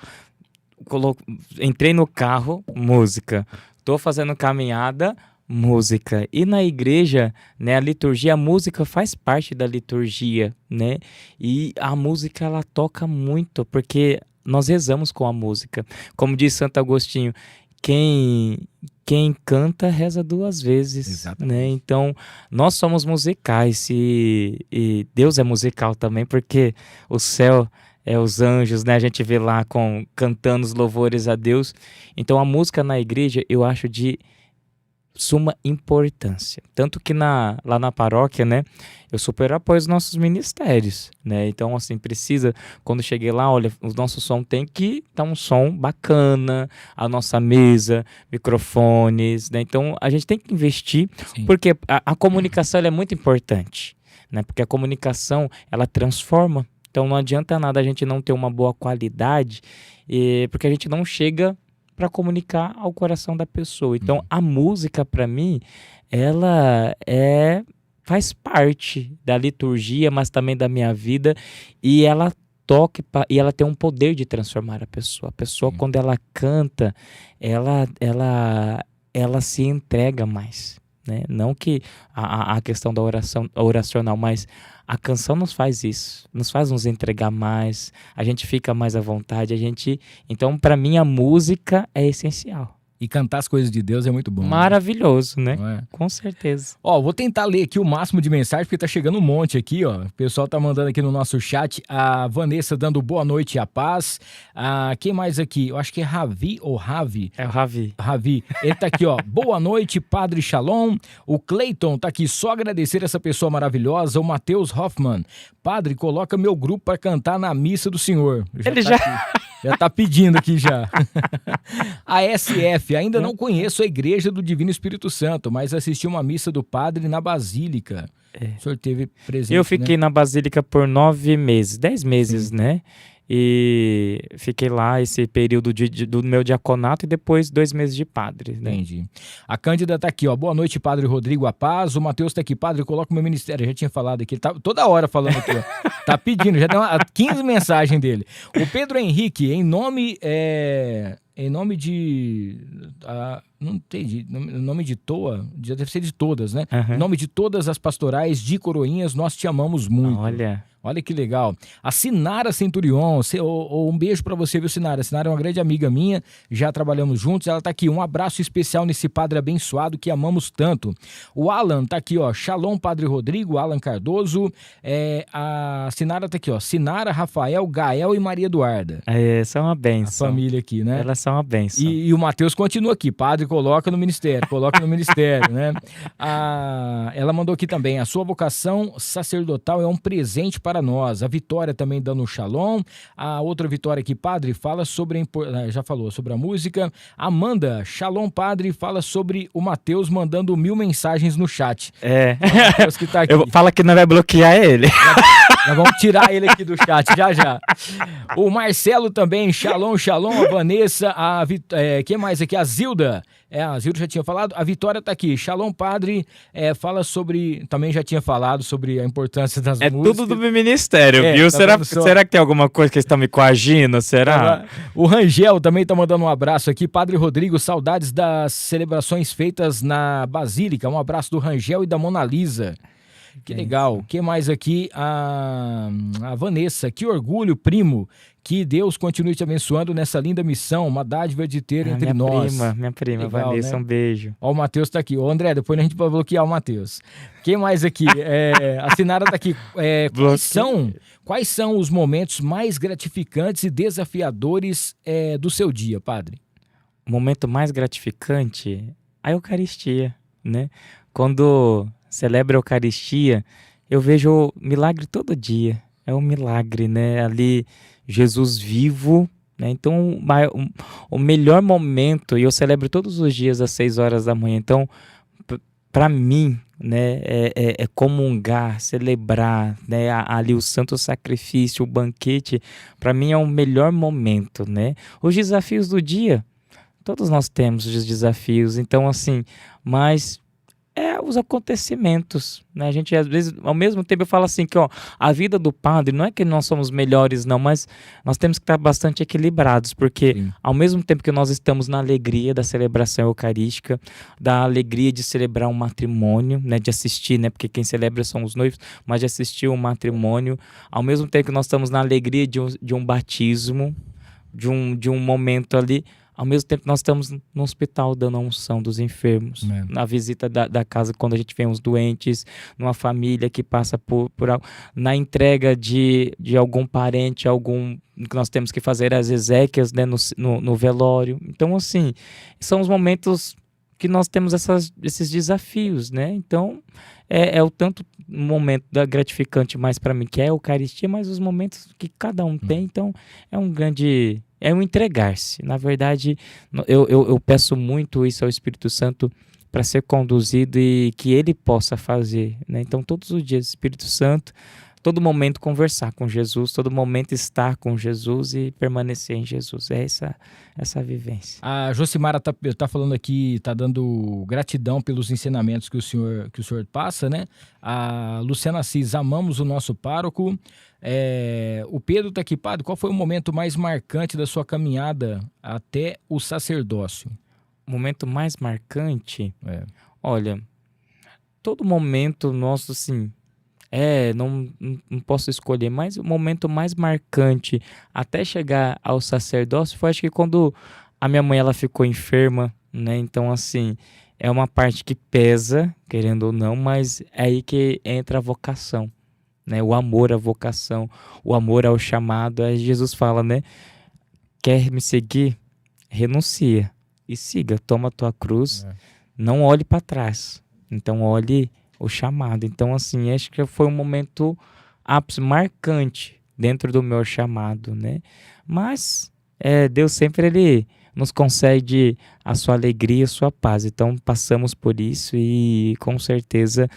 entrei no carro, música. Tô fazendo caminhada, música. E na igreja, né, a liturgia, a música faz parte da liturgia, né? E a música, ela toca muito, porque nós rezamos com a música. Como diz Santo Agostinho, quem canta reza duas vezes. Exatamente. Né? Então, nós somos musicais e Deus é musical também, porque o céu é os anjos, né? A gente vê lá cantando os louvores a Deus. Então, a música na igreja eu acho de suma importância. Tanto que lá na paróquia, né, eu super apoio os nossos ministérios, né? Então, assim, quando cheguei lá, olha, o nosso som tem que estar um som bacana, a nossa mesa, microfones, né? Então, a gente tem que investir, Sim. porque a comunicação ela é muito importante, né? Porque a comunicação, ela transforma. Então, não adianta nada a gente não ter uma boa qualidade, porque a gente não chega para comunicar ao coração da pessoa. Então, a música, para mim, ela faz parte da liturgia, mas também da minha vida, e ela e ela tem um poder de transformar a pessoa. A pessoa, quando ela canta, ela se entrega mais, né? Não que a questão da oração oracional, mas a canção nos faz isso, nos faz nos entregar mais, a gente fica mais à vontade, então, para mim, a música é essencial. E cantar as coisas de Deus é muito bom. Maravilhoso, né? Não é? Com certeza. Ó, vou tentar ler aqui o máximo de mensagem, porque tá chegando um monte aqui, ó. O pessoal tá mandando aqui no nosso chat. A Vanessa dando boa noite e a paz. Quem mais aqui? Eu acho que é Ravi ou Ravi. É o Ravi. Ravi. Ele tá aqui, ó. Boa noite, Padre Shalom. O Cleiton tá aqui. Só agradecer essa pessoa maravilhosa. O Matheus Hoffman. Padre, coloca meu grupo pra cantar na missa do Senhor. Já tá pedindo aqui já. A SF, ainda não conheço a Igreja do Divino Espírito Santo, mas assisti uma missa do padre na Basílica. O senhor teve presente, Eu fiquei na Basílica por 9 meses, 10 meses, né? E fiquei lá esse período do meu diaconato e depois 2 meses de padre, né? Entendi. A Cândida tá aqui, ó. Boa noite, Padre Rodrigo A Paz. O Matheus tá aqui. Padre, coloca o meu ministério. Eu já tinha falado aqui. Ele tá toda hora falando aqui, ó. Tá pedindo. Já tem 15 mensagens dele. O Pedro Henrique, em nome de... não entendi. Em nome de Toa, já deve ser de todas, né? Uhum. Em nome de todas as pastorais de Coroinhas, nós te amamos muito. Olha que legal. A Sinara Centurion, um beijo pra você, viu, Sinara? A Sinara é uma grande amiga minha, já trabalhamos juntos. Ela tá aqui, um abraço especial nesse padre abençoado que amamos tanto. O Alan tá aqui, ó, Shalom, Padre Rodrigo, Alan Cardoso. A Sinara tá aqui, ó, Sinara, Rafael, Gael e Maria Eduarda. São uma bênção. A família aqui, né? Elas são uma bênção. E o Matheus continua aqui, padre, coloca no ministério, né? Ela mandou aqui também, a sua vocação sacerdotal é um presente para nós. A Vitória também dando um shalom. A outra Vitória aqui, padre, fala sobre já falou sobre a música. Amanda, shalom, padre, fala sobre o Matheus mandando 1000 mensagens no chat. O Matheus que tá aqui. Fala que não vai bloquear ele. Nós vamos tirar ele aqui do chat já. O Marcelo também, shalom, a Vanessa, quem mais aqui? A Zilda. A Zilda já tinha falado. A Vitória tá aqui. Shalom, padre. Fala sobre... Também já tinha falado sobre a importância das músicas. É tudo do meu ministério, viu? Tá Será que tem alguma coisa que eles estão me coagindo? Será? O Rangel também tá mandando um abraço aqui. Padre Rodrigo, saudades das celebrações feitas na Basílica. Um abraço do Rangel e da Mona Lisa. Que legal. O que mais aqui? A Vanessa. Que orgulho, primo. Que Deus continue te abençoando nessa linda missão. Uma dádiva de ter entre nós. Minha prima, legal, Vanessa, né? Um beijo. Ó, o Matheus tá aqui. Ô, André, depois a gente pode bloquear o Matheus. Quem mais aqui? A Sinara tá aqui. Quais são os momentos mais gratificantes e desafiadores do seu dia, padre? O momento mais gratificante? A Eucaristia, né? Quando celebro a Eucaristia, eu vejo milagre todo dia. É um milagre, né? Ali, Jesus vivo, né? Então, o melhor momento, e eu celebro todos os dias às 6 horas da manhã, então, para mim, né, é comungar, celebrar, né, ali o santo sacrifício, o banquete, para mim é o melhor momento, né? Os desafios do dia, todos nós temos os desafios, então assim, mas os acontecimentos, né? A gente às vezes, ao mesmo tempo eu falo assim que a vida do padre não é que nós somos melhores não, mas nós temos que estar bastante equilibrados, porque Sim. ao mesmo tempo que nós estamos na alegria da celebração eucarística, da alegria de celebrar um matrimônio, né? De assistir, né? Porque quem celebra são os noivos, mas de assistir um matrimônio, ao mesmo tempo que nós estamos na alegria de um batismo, de um momento ali, ao mesmo tempo nós estamos no hospital dando a unção dos enfermos, na visita da casa quando a gente vê uns doentes, numa família que passa por algo, na entrega de algum parente, que nós temos que fazer as exéquias, né, no velório. Então, assim, são os momentos que nós temos esses desafios, né? Então, é o tanto momento da gratificante mais para mim, que é a Eucaristia, mas os momentos que cada um tem, então é um entregar-se. Na verdade, eu peço muito isso ao Espírito Santo para ser conduzido e que ele possa fazer, né? Então, todos os dias, Espírito Santo, todo momento conversar com Jesus, todo momento estar com Jesus e permanecer em Jesus. É essa vivência. A Josimara tá falando aqui, tá dando gratidão pelos ensinamentos que o senhor passa, né? A Luciana Assis, amamos o nosso pároco. O Pedro tá aqui, padre, qual foi o momento mais marcante da sua caminhada até o sacerdócio? O momento mais marcante? Olha, todo momento nosso, assim, não posso escolher, mas o momento mais marcante até chegar ao sacerdócio foi, acho que quando a minha mãe ela ficou enferma, né? Então, assim, é uma parte que pesa, querendo ou não, mas é aí que entra a vocação, né? O amor à vocação, o amor ao chamado. Aí Jesus fala, né? Quer me seguir? Renuncia e siga, toma a tua cruz, não olhe para trás. Então, olhe o chamado. Então, assim, acho que foi um momento marcante dentro do meu chamado, né? Mas Deus sempre, ele nos concede a sua alegria, a sua paz. Então, passamos por isso e, com certeza,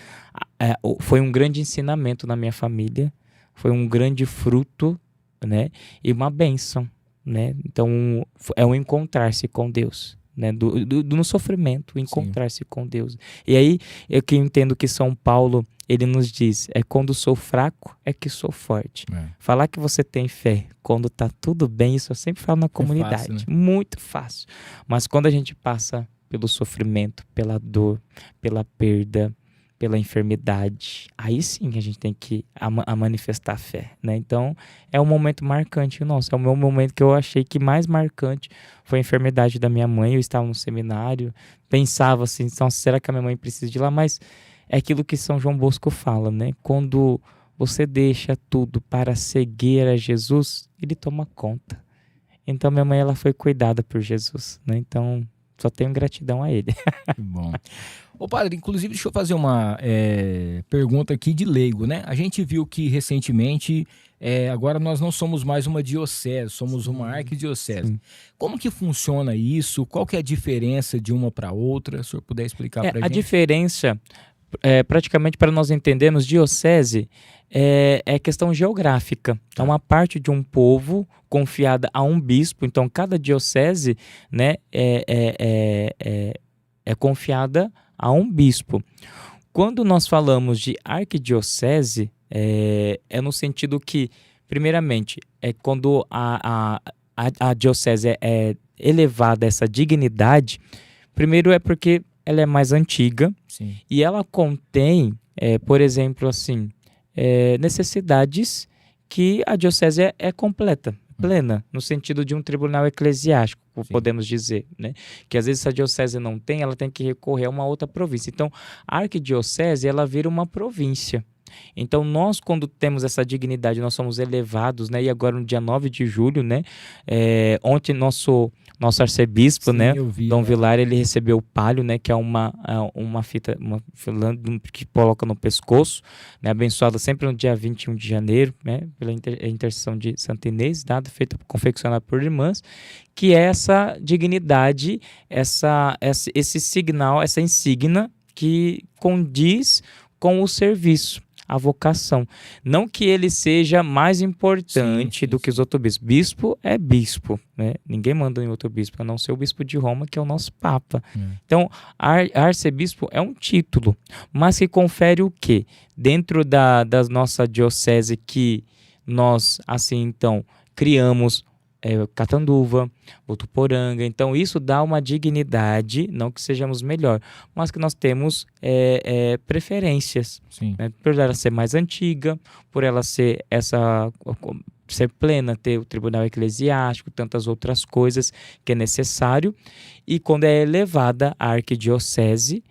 foi um grande ensinamento na minha família, foi um grande fruto, né? E uma bênção, né? Então, é um encontrar-se com Deus, né? No sofrimento, encontrar-se com Deus. E aí, eu que entendo que São Paulo, ele nos diz, quando sou fraco, é que sou forte. Falar que você tem fé quando tá tudo bem, isso eu sempre falo na comunidade. Fácil, né? Muito fácil. Mas quando a gente passa pelo sofrimento, pela dor, pela perda, pela enfermidade, aí sim a gente tem que manifestar a fé, né? Então, é um momento marcante nosso. É o meu momento que eu achei que mais marcante foi a enfermidade da minha mãe. Eu estava no seminário, pensava assim, será que a minha mãe precisa de ir lá? Mas é aquilo que São João Bosco fala, né? Quando você deixa tudo para seguir a Jesus, ele toma conta. Então, minha mãe, ela foi cuidada por Jesus, né? Então, só tenho gratidão a ele. Que bom. Ô padre, inclusive deixa eu fazer uma pergunta aqui de leigo, né? A gente viu que recentemente, agora nós não somos mais uma diocese, somos uma arquidiocese. Sim. Como que funciona isso? Qual que é a diferença de uma para outra? Se o senhor puder explicar para a gente. A diferença, praticamente para nós entendermos, diocese é questão geográfica. É uma parte de um povo confiada a um bispo. Então, cada diocese, né, é confiada a um bispo. Quando nós falamos de arquidiocese, é no sentido que, primeiramente, quando a diocese é elevada a essa dignidade, primeiro é porque ela é mais antiga. Sim. E ela contém, por exemplo, assim, necessidades que a diocese é completa, plena, no sentido de um tribunal eclesiástico, Sim. podemos dizer, né? Que às vezes se a diocese não tem, ela tem que recorrer a uma outra província. Então, a arquidiocese, ela vira uma província, Então, nós, quando temos essa dignidade, nós somos elevados, né? E agora, no dia 9 de julho, né? Ontem, nosso arcebispo, Sim, né? eu vi, Dom né? Vilar, ele recebeu o palio, né? Que é uma fita que coloca no pescoço, né? Abençoada sempre no dia 21 de janeiro, né? Pela intercessão de Santa Inês, feita, confeccionada por irmãs, que é essa dignidade, esse signal, essa insígnia que condiz com o serviço, a vocação. Não que ele seja mais importante do que os outros bispos. Bispo é bispo, né? Ninguém manda em outro bispo, a não ser o bispo de Roma, que é o nosso Papa. Então, arcebispo é um título, mas que confere o quê? Dentro da nossa diocese que nós, assim, então, criamos Catanduva, Votuporanga. Então, isso dá uma dignidade, não que sejamos melhor, mas que nós temos preferências. Né? Por ela ser mais antiga, por ela ser plena, ter o tribunal eclesiástico, tantas outras coisas que é necessário. E quando é elevada a arquidiocese,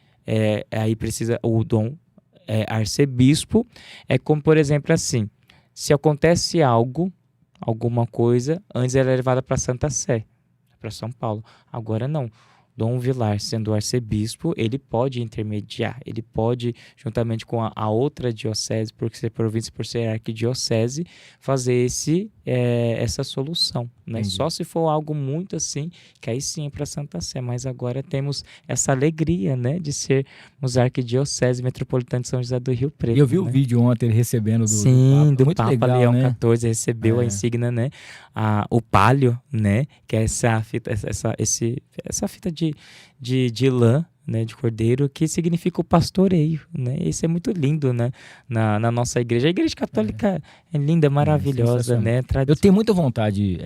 aí precisa o dom arcebispo. É como, por exemplo, assim, se acontece alguma coisa, antes ela era levada para Santa Sé, para São Paulo. Agora não. Dom Vilar, sendo arcebispo, ele pode intermediar, ele pode, juntamente com a outra diocese, por ser província, por ser arquidiocese, fazer essa solução. Né? Só se for algo muito assim, que aí sim é para Santa Sé, mas agora temos essa alegria, né, de sermos arquidiocese metropolitana de São José do Rio Preto. E eu vi o vídeo ontem ele recebendo do muito Papa legal, Leão né? XIV, recebeu a insígnia, né? O palio, né? Que é essa fita de lã, né, de cordeiro, que significa o pastoreio, né? Isso é muito lindo, né? Na nossa igreja. A igreja católica é linda, maravilhosa, né? Eu tenho muita vontade de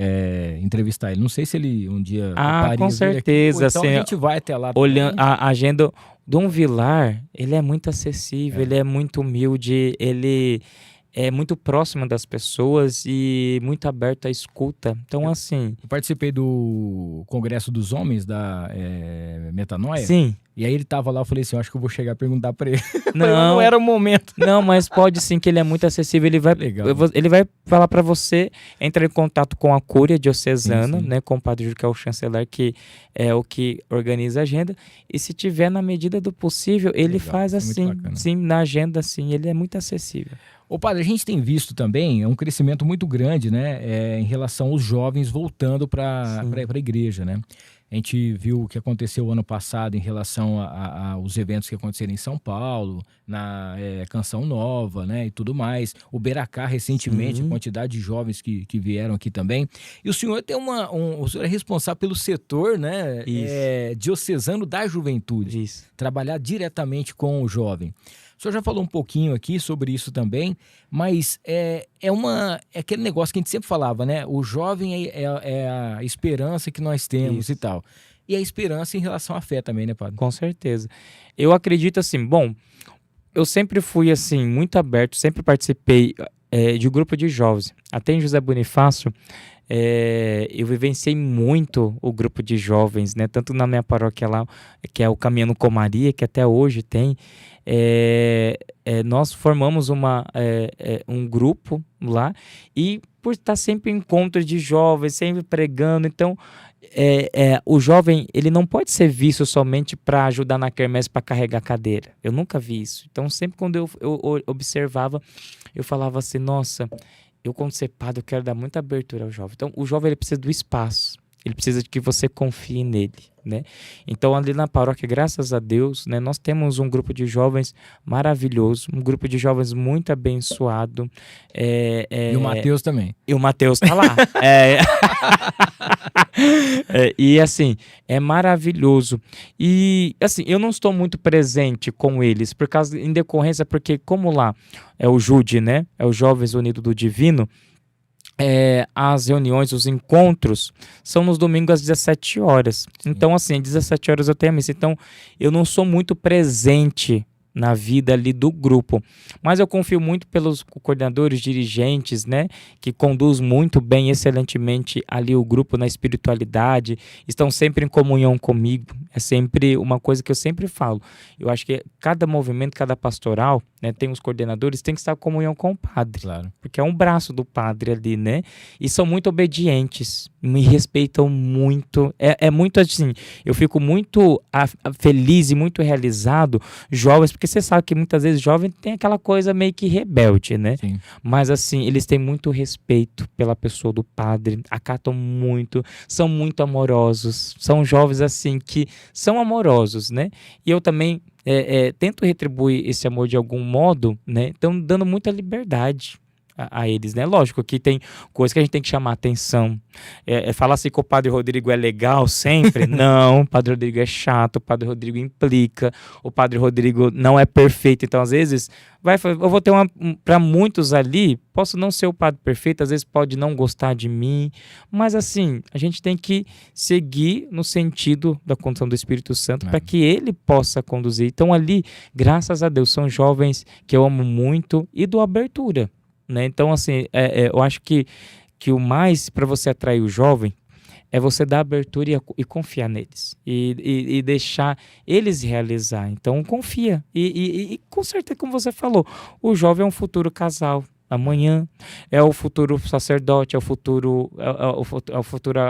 entrevistar ele. Não sei se ele um dia com certeza. Então assim, a gente vai até lá. Olhando a agenda, Dom Vilar, ele é muito acessível, ele é muito humilde, ele é muito próximo das pessoas e muito aberto à escuta. Então, assim... Eu participei do Congresso dos Homens da Metanoia. Sim. E aí ele tava lá, eu falei assim, eu acho que eu vou chegar a perguntar pra ele. Não era o momento. Não, mas pode sim, que ele é muito acessível. Ele vai falar para você, entrar em contato com a Cúria Diocesana, né, com o Padre Júlio, que é o chanceler, que é o que organiza a agenda. E se tiver na medida do possível, ele faz assim, sim, na agenda, sim. Ele é muito acessível. Ô padre, a gente tem visto também um crescimento muito grande, né, em relação aos jovens voltando para a igreja, né? A gente viu o que aconteceu ano passado em relação aos eventos que aconteceram em São Paulo, na Canção Nova, né, e tudo mais. O Beracá, recentemente, a quantidade de jovens que vieram aqui também. E o senhor tem o senhor é responsável pelo setor, né, diocesano da juventude. Trabalhar diretamente com o jovem. O senhor já falou um pouquinho aqui sobre isso também, mas é aquele negócio que a gente sempre falava, né? O jovem é a esperança que nós temos e tal. E a esperança em relação à fé também, né, padre? Com certeza. Eu acredito assim, bom, eu sempre fui assim, muito aberto, sempre participei de grupo de jovens. Até em José Bonifácio, eu vivenciei muito o grupo de jovens, né? Tanto na minha paróquia lá, que é o Caminhando com Maria, que até hoje tem. Nós formamos um grupo lá, e por estar sempre em encontros de jovens, sempre pregando, então o jovem, ele não pode ser visto somente para ajudar na quermesse, para carregar a cadeira. Eu nunca vi isso. Então sempre quando eu observava, eu falava assim, nossa, eu quando ser padre, eu quero dar muita abertura ao jovem. Então o jovem, ele precisa do espaço. Ele precisa de que você confie nele, né? Então, ali na paróquia, graças a Deus, né, nós temos um grupo de jovens maravilhoso, um grupo de jovens muito abençoado. E o Mateus também. E o Mateus tá lá. E, assim, é maravilhoso. E, assim, eu não estou muito presente com eles, em decorrência, porque como lá é o JUD, né? É o Jovens Unidos do Divino. As reuniões, os encontros são nos domingos às 17 horas. Então, assim, às 17 horas eu tenho a missa. Então, eu não sou muito presente na vida ali do grupo. Mas eu confio muito pelos coordenadores, dirigentes, né? Que conduz muito bem, excelentemente ali o grupo na espiritualidade. Estão sempre em comunhão comigo. É sempre uma coisa que eu sempre falo. Eu acho que cada movimento, cada pastoral, né, tem os coordenadores, tem que estar em comunhão com o padre. Claro. Porque é um braço do padre ali, né? E são muito obedientes, me respeitam muito. É muito assim, eu fico muito feliz e muito realizado, jovens, porque você sabe que muitas vezes jovem tem aquela coisa meio que rebelde, né? Sim. Mas assim, eles têm muito respeito pela pessoa do padre, acatam muito, são muito amorosos, são jovens assim que são amorosos, né? E eu também tento retribuir esse amor de algum modo, né? Então, dando muita liberdade a eles, né? Lógico que tem coisas que a gente tem que chamar atenção. Falar assim que o Padre Rodrigo é legal sempre? Não, o Padre Rodrigo é chato, o Padre Rodrigo implica, o Padre Rodrigo não é perfeito. Então, às vezes, eu vou ter para muitos ali, posso não ser o padre perfeito, às vezes pode não gostar de mim, mas assim, a gente tem que seguir no sentido da condução do Espírito Santo para que ele possa conduzir. Então, ali, graças a Deus, são jovens que eu amo muito e dou abertura. Né? Então, assim, eu acho que o mais para você atrair o jovem é você dar abertura e confiar neles. E deixar eles realizar. Então, confia. E com certeza, como você falou, o jovem é um futuro casal. Amanhã é o futuro sacerdote, é o futuro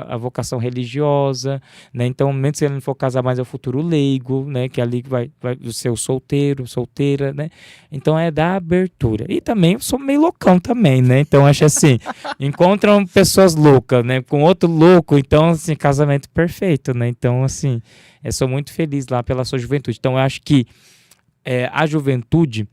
a vocação religiosa, né? Então, mesmo se ele não for casar mais, é o futuro leigo, né? Que ali vai ser o solteiro, solteira, né? Então, é dar abertura. E também, eu sou meio loucão também, né? Então, acho assim, encontram pessoas loucas, né? Com outro louco, então, assim, casamento perfeito, né? Então, assim, eu sou muito feliz lá pela sua juventude. Então, eu acho que a juventude,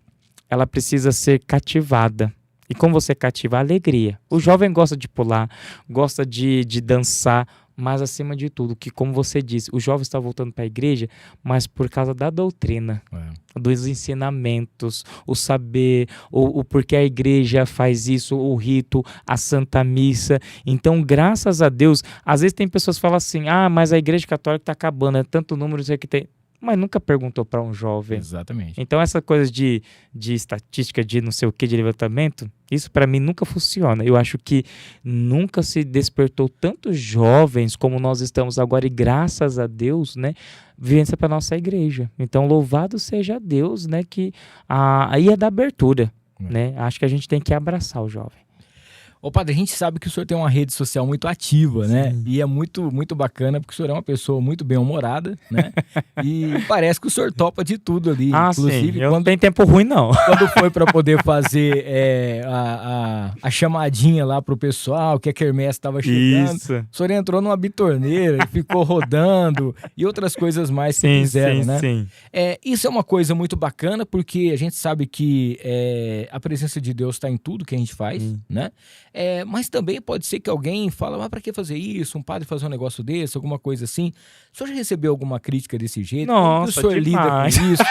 ela precisa ser cativada. E como você cativa a alegria. O jovem gosta de pular, gosta de dançar, mas acima de tudo, que como você disse, o jovem está voltando para a igreja, mas por causa da doutrina, dos ensinamentos, o saber, o porquê a igreja faz isso, o rito, a Santa Missa. Então, graças a Deus, às vezes tem pessoas que falam assim, mas a igreja católica está acabando, é tanto número, não sei o que tem... Mas nunca perguntou para um jovem. Exatamente. Então, essa coisa de estatística, de não sei o que, de levantamento, isso para mim nunca funciona. Eu acho que nunca se despertou tantos jovens como nós estamos agora, e graças a Deus, né, vivência para nossa igreja. Então, louvado seja Deus, né, que aí é da abertura, né? Acho que a gente tem que abraçar o jovem. Ô padre, a gente sabe que o senhor tem uma rede social muito ativa, né? Sim. E é muito, muito bacana, porque o senhor é uma pessoa muito bem-humorada, né? E parece que o senhor topa de tudo ali. Inclusive, sim. Eu não tenho tempo ruim, não. Quando foi para poder fazer a chamadinha lá pro pessoal, que a quermesse estava chegando, Isso. o senhor entrou numa bitorneira e ficou rodando e outras coisas mais que fizeram, né? Sim. Isso é uma coisa muito bacana, porque a gente sabe que a presença de Deus está em tudo que a gente faz, né? Mas também pode ser que alguém fala, mas para que fazer isso? Um padre fazer um negócio desse, alguma coisa assim. O senhor já recebeu alguma crítica desse jeito? Nossa, como que o senhor demais. lida com isso?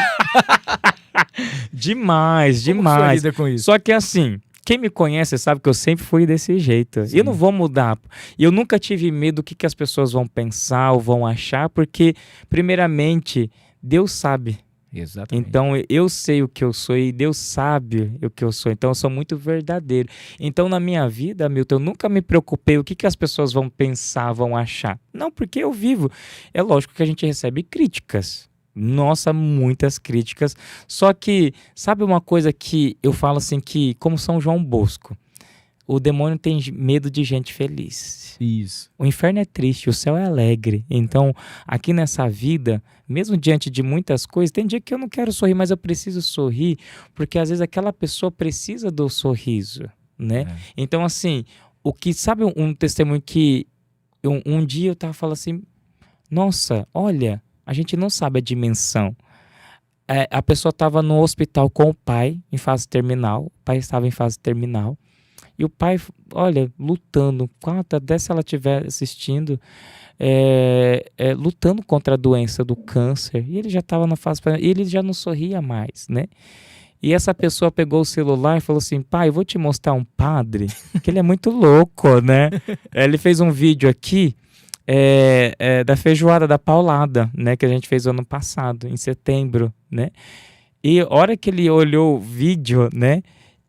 Demais. Como que o senhor lida com isso? Só que assim, quem me conhece sabe que eu sempre fui desse jeito. Sim. Eu não vou mudar. Eu nunca tive medo do que as pessoas vão pensar ou vão achar, porque, primeiramente, Deus sabe. Exatamente. Então, eu sei o que eu sou e Deus sabe o que eu sou. Então, eu sou muito verdadeiro. Então, na minha vida, Milton, eu nunca me preocupei o que as pessoas vão pensar, vão achar. Não, porque eu vivo. É lógico que a gente recebe críticas. Nossa, muitas críticas. Só que, sabe uma coisa que eu falo assim, que como São João Bosco, o demônio tem medo de gente feliz. Isso. O inferno é triste, o céu é alegre. Então, aqui nessa vida, mesmo diante de muitas coisas, tem dia que eu não quero sorrir, mas eu preciso sorrir, porque às vezes aquela pessoa precisa do sorriso, né? Então, assim, sabe um testemunho que um dia eu tava falando assim, nossa, olha, a gente não sabe a dimensão. A pessoa estava no hospital com o pai, em fase terminal, o pai estava em fase terminal, e o pai, olha, lutando, até se ela estiver assistindo, lutando contra a doença do câncer. E ele já estava na fase, e ele já não sorria mais, né? E essa pessoa pegou o celular e falou assim, pai, eu vou te mostrar um padre, que ele é muito louco, né? Ele fez um vídeo aqui, da feijoada da Paulada, né? Que a gente fez ano passado, em setembro, né? E a hora que ele olhou o vídeo, né?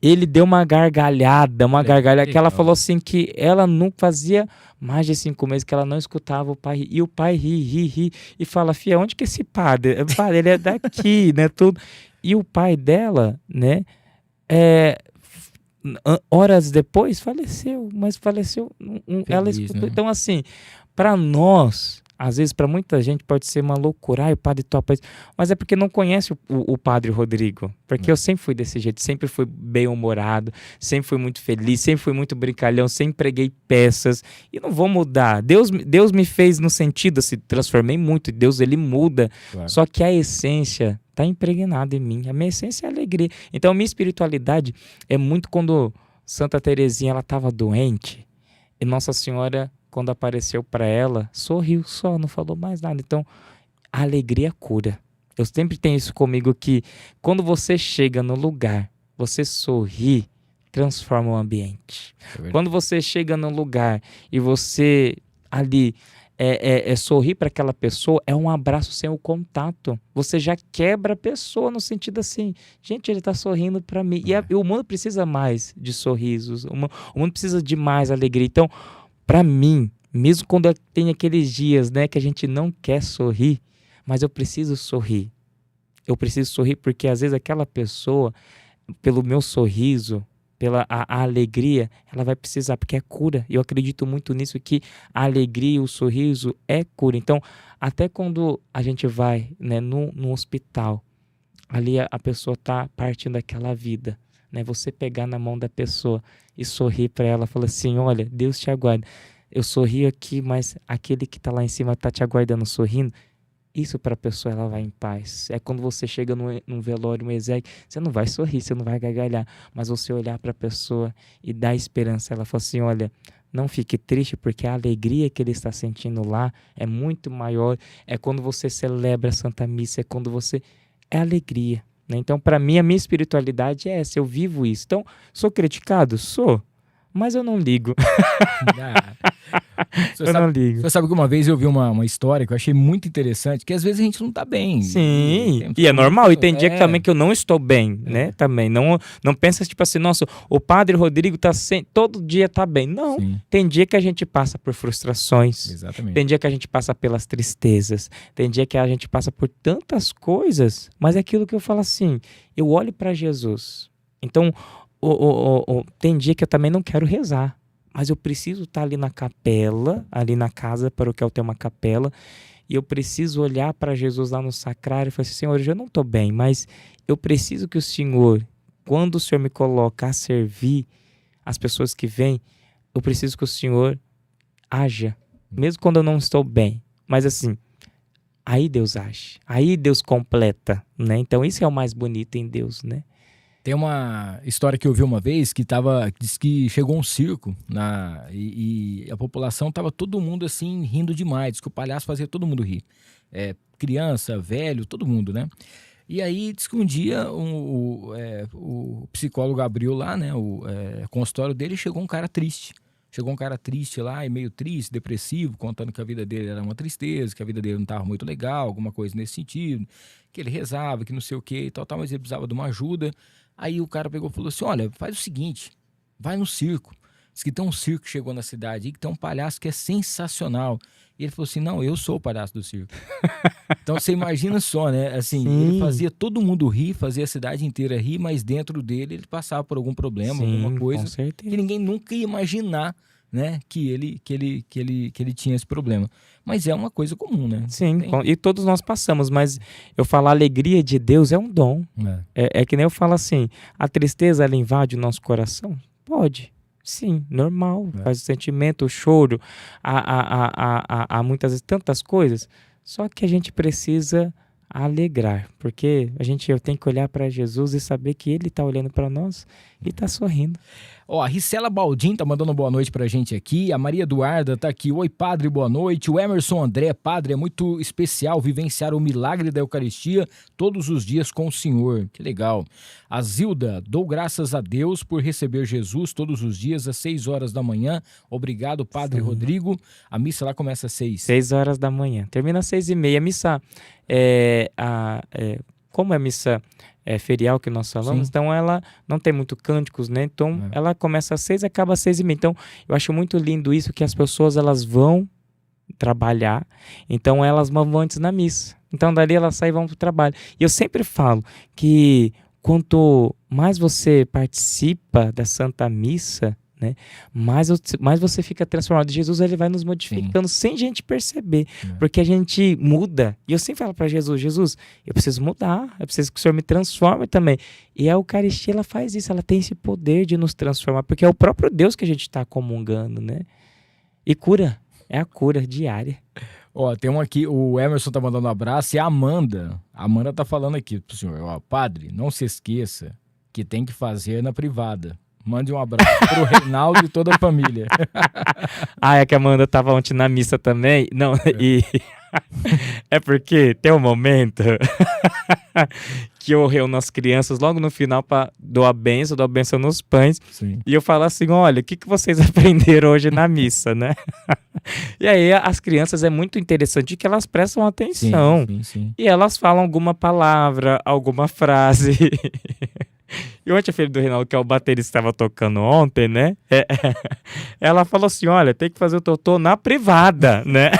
ele deu uma gargalhada, que ela legal. falou assim que ela não fazia mais de 5 meses que ela não escutava o pai rir. E o pai ri, e fala, filha, onde que esse padre? Padre, ele é daqui, né, tudo. E o pai dela, né, horas depois faleceu, mas faleceu, ela Feliz, escutou. né? Então, assim, para nós, às vezes, para muita gente pode ser uma loucura, o padre topa isso, mas é porque não conhece o padre Rodrigo, porque eu sempre fui desse jeito, sempre fui bem-humorado, sempre fui muito feliz, sempre fui muito brincalhão, sempre preguei peças, e não vou mudar. Deus me fez no sentido, assim, transformei muito, Deus, ele muda, Claro. só que a essência está impregnada em mim, a minha essência é alegria. Então, a minha espiritualidade é muito quando Santa Teresinha, ela estava doente, e Nossa Senhora, quando apareceu para ela, sorriu só, não falou mais nada. Então, a alegria cura. Eu sempre tenho isso comigo, que quando você chega no lugar, você sorri, transforma o ambiente. Quando você chega no lugar e você ali sorrir para aquela pessoa, é um abraço sem o contato. Você já quebra a pessoa no sentido assim, gente, ele está sorrindo para mim. E o mundo precisa mais de sorrisos, o mundo precisa de mais alegria. Então, para mim, mesmo quando tem aqueles dias, né, que a gente não quer sorrir, mas eu preciso sorrir. Eu preciso sorrir porque às vezes aquela pessoa, pelo meu sorriso, pela a alegria, ela vai precisar, porque é cura. Eu acredito muito nisso, que a alegria, o sorriso é cura. Então, até quando a gente vai, né, no hospital, ali a pessoa está partindo daquela vida, né? Você pegar na mão da pessoa e sorrir para ela, falar assim, olha, Deus te aguarda. Eu sorrio aqui, mas aquele que está lá em cima está te aguardando sorrindo. Isso para a pessoa, ela vai em paz. É quando você chega num velório, num exército, você não vai sorrir, você não vai gargalhar, mas você olhar para a pessoa e dar esperança. Ela fala assim, olha, não fique triste, porque a alegria que ele está sentindo lá é muito maior. É quando você celebra a Santa Missa, é quando você... É alegria, né? Então, para mim, a minha espiritualidade é essa, eu vivo isso. Então, sou criticado? Sou, mas eu não ligo. Não ligo. Você sabe que uma vez eu vi uma história que eu achei muito interessante, que às vezes a gente não tá bem. Sim, e é normal, e tem dia que também que eu não estou bem, né? Também, não pensa tipo assim, nossa, o Padre Rodrigo todo dia tá bem. Não, Sim. Tem dia que a gente passa por frustrações. Exatamente. Tem dia que a gente passa pelas tristezas, tem dia que a gente passa por tantas coisas, mas é aquilo que eu falo assim, eu olho para Jesus. Então, tem dia que eu também não quero rezar, mas eu preciso estar ali na capela, ali na casa paroquial tem uma capela, e eu preciso olhar para Jesus lá no sacrário e falar assim, Senhor, eu já não estou bem, mas eu preciso que o Senhor, quando o Senhor me coloca a servir as pessoas que vêm, eu preciso que o Senhor haja, mesmo quando eu não estou bem. Mas assim, aí Deus age, aí Deus completa, né? Então isso é o mais bonito em Deus, né? Tem uma história que eu vi uma vez que diz que chegou um circo e a população tava todo mundo assim rindo demais, diz que o palhaço fazia todo mundo rir. Criança, velho, todo mundo, né? E aí diz que um dia o psicólogo abriu lá, né, o consultório dele, e chegou um cara triste. Chegou um cara triste lá, e meio triste, depressivo, contando que a vida dele era uma tristeza, que a vida dele não estava muito legal, alguma coisa nesse sentido, que ele rezava, que não sei o que e tal, mas ele precisava de uma ajuda. Aí o cara pegou e falou assim, olha, faz o seguinte, vai no circo. Diz que tem um circo que chegou na cidade, e que tem um palhaço que é sensacional. E ele falou assim, não, eu sou o palhaço do circo. Então você imagina só, né? Assim, Sim. Ele fazia todo mundo rir, fazia a cidade inteira rir, mas dentro dele ele passava por algum problema, Sim, alguma coisa com certeza. que ninguém nunca ia imaginar, né? Que ele tinha esse problema. Mas é uma coisa comum, né? Sim, e todos nós passamos, mas eu falo, a alegria de Deus é um dom. É que nem eu falo assim, a tristeza, ela invade o nosso coração? Pode. Sim, normal, faz o sentimento, o choro, há muitas vezes tantas coisas, só que a gente precisa alegrar, porque eu tenho que olhar para Jesus e saber que Ele está olhando para nós e está sorrindo. Ó, a Ricela Baldin tá mandando boa noite pra gente aqui, a Maria Eduarda tá aqui, oi padre, boa noite, o Emerson André, padre, é muito especial vivenciar o milagre da Eucaristia todos os dias com o Senhor, que legal. A Zilda, dou graças a Deus por receber Jesus todos os dias às 6 horas da manhã, obrigado padre Rodrigo, a missa lá começa às 6. 6 horas da manhã, termina às 6:30, a missa, como é a missa ferial que nós falamos, Sim. então ela não tem muito cânticos, né? Então ela começa às 6 e acaba às 6:30. Então eu acho muito lindo isso, que as pessoas elas vão trabalhar, então elas vão antes na missa. Então dali elas saem e vão para o trabalho. E eu sempre falo que quanto mais você participa da Santa Missa, né, mais você fica transformado. Jesus ele vai nos modificando sem gente perceber, porque a gente muda. E eu sempre falo para Jesus, eu preciso mudar, eu preciso que o Senhor me transforme também. E a Eucaristia ela faz isso, ela tem esse poder de nos transformar, porque é o próprio Deus que a gente está comungando, né? E cura, é a cura diária. Ó, tem um aqui, o Emerson tá mandando um abraço e a Amanda tá falando aqui pro senhor, ó, padre, não se esqueça que tem que fazer na privada. Mande um abraço pro Reinaldo e toda a família. É que a Amanda tava ontem na missa também. Não, e é porque tem um momento que eu reúno as crianças logo no final para dou a bênção nos pães. Sim. E eu falo assim, olha, o que vocês aprenderam hoje na missa, né? E aí as crianças é muito interessante que elas prestam atenção. Sim. E elas falam alguma palavra, alguma frase. E ontem a filha do Reinaldo, que é o baterista que estava tocando ontem, né? Ela falou assim, olha, tem que fazer o totô na privada, né?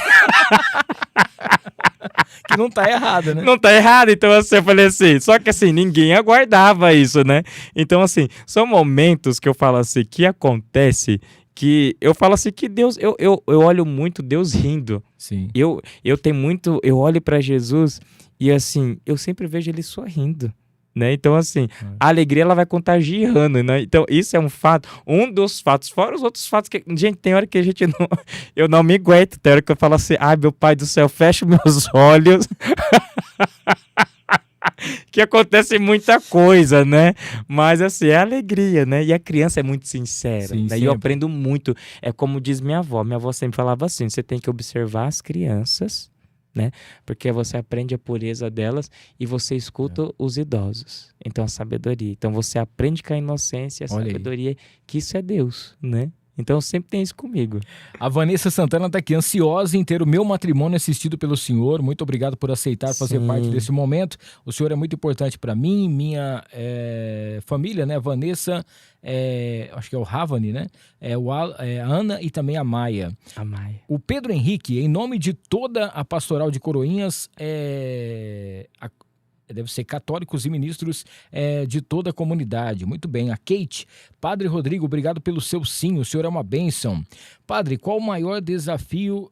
Que não tá errado, né? Não tá errado, então assim, eu falei assim, só que assim, ninguém aguardava isso, né? Então assim, são momentos que eu falo assim, que acontece, que eu falo assim, que Deus, eu olho muito Deus rindo. Sim. Eu tenho muito, eu olho para Jesus e assim, eu sempre vejo ele sorrindo. Né? Então, assim, a alegria ela vai contagiando, né? Então, isso é um fato, um dos fatos, fora os outros fatos que, gente, tem hora que a gente não, eu não me aguento, tem hora que eu falo assim, ai, meu pai do céu, fecha meus olhos, que acontece muita coisa, né? Mas, assim, é alegria, né? E a criança é muito sincera, Sim, né? E eu aprendo muito, é como diz minha avó sempre falava assim, você tem que observar as crianças, né? Porque você aprende a pureza delas e você escuta os idosos. Então a sabedoria. Então você aprende com a inocência, a sabedoria, que isso é Deus, né? Então sempre tem isso comigo. A Vanessa Santana tá aqui, ansiosa em ter o meu matrimônio assistido pelo senhor. Muito obrigado por aceitar fazer parte desse momento. O senhor é muito importante para mim, minha família, né? Vanessa, acho que é o Ravani, né? A Ana e também a Maia. O Pedro Henrique, em nome de toda a pastoral de Coroinhas, deve ser católicos e ministros de toda a comunidade. Muito bem. A Kate, Padre Rodrigo, obrigado pelo seu sim, o senhor é uma bênção. Padre, qual o maior desafio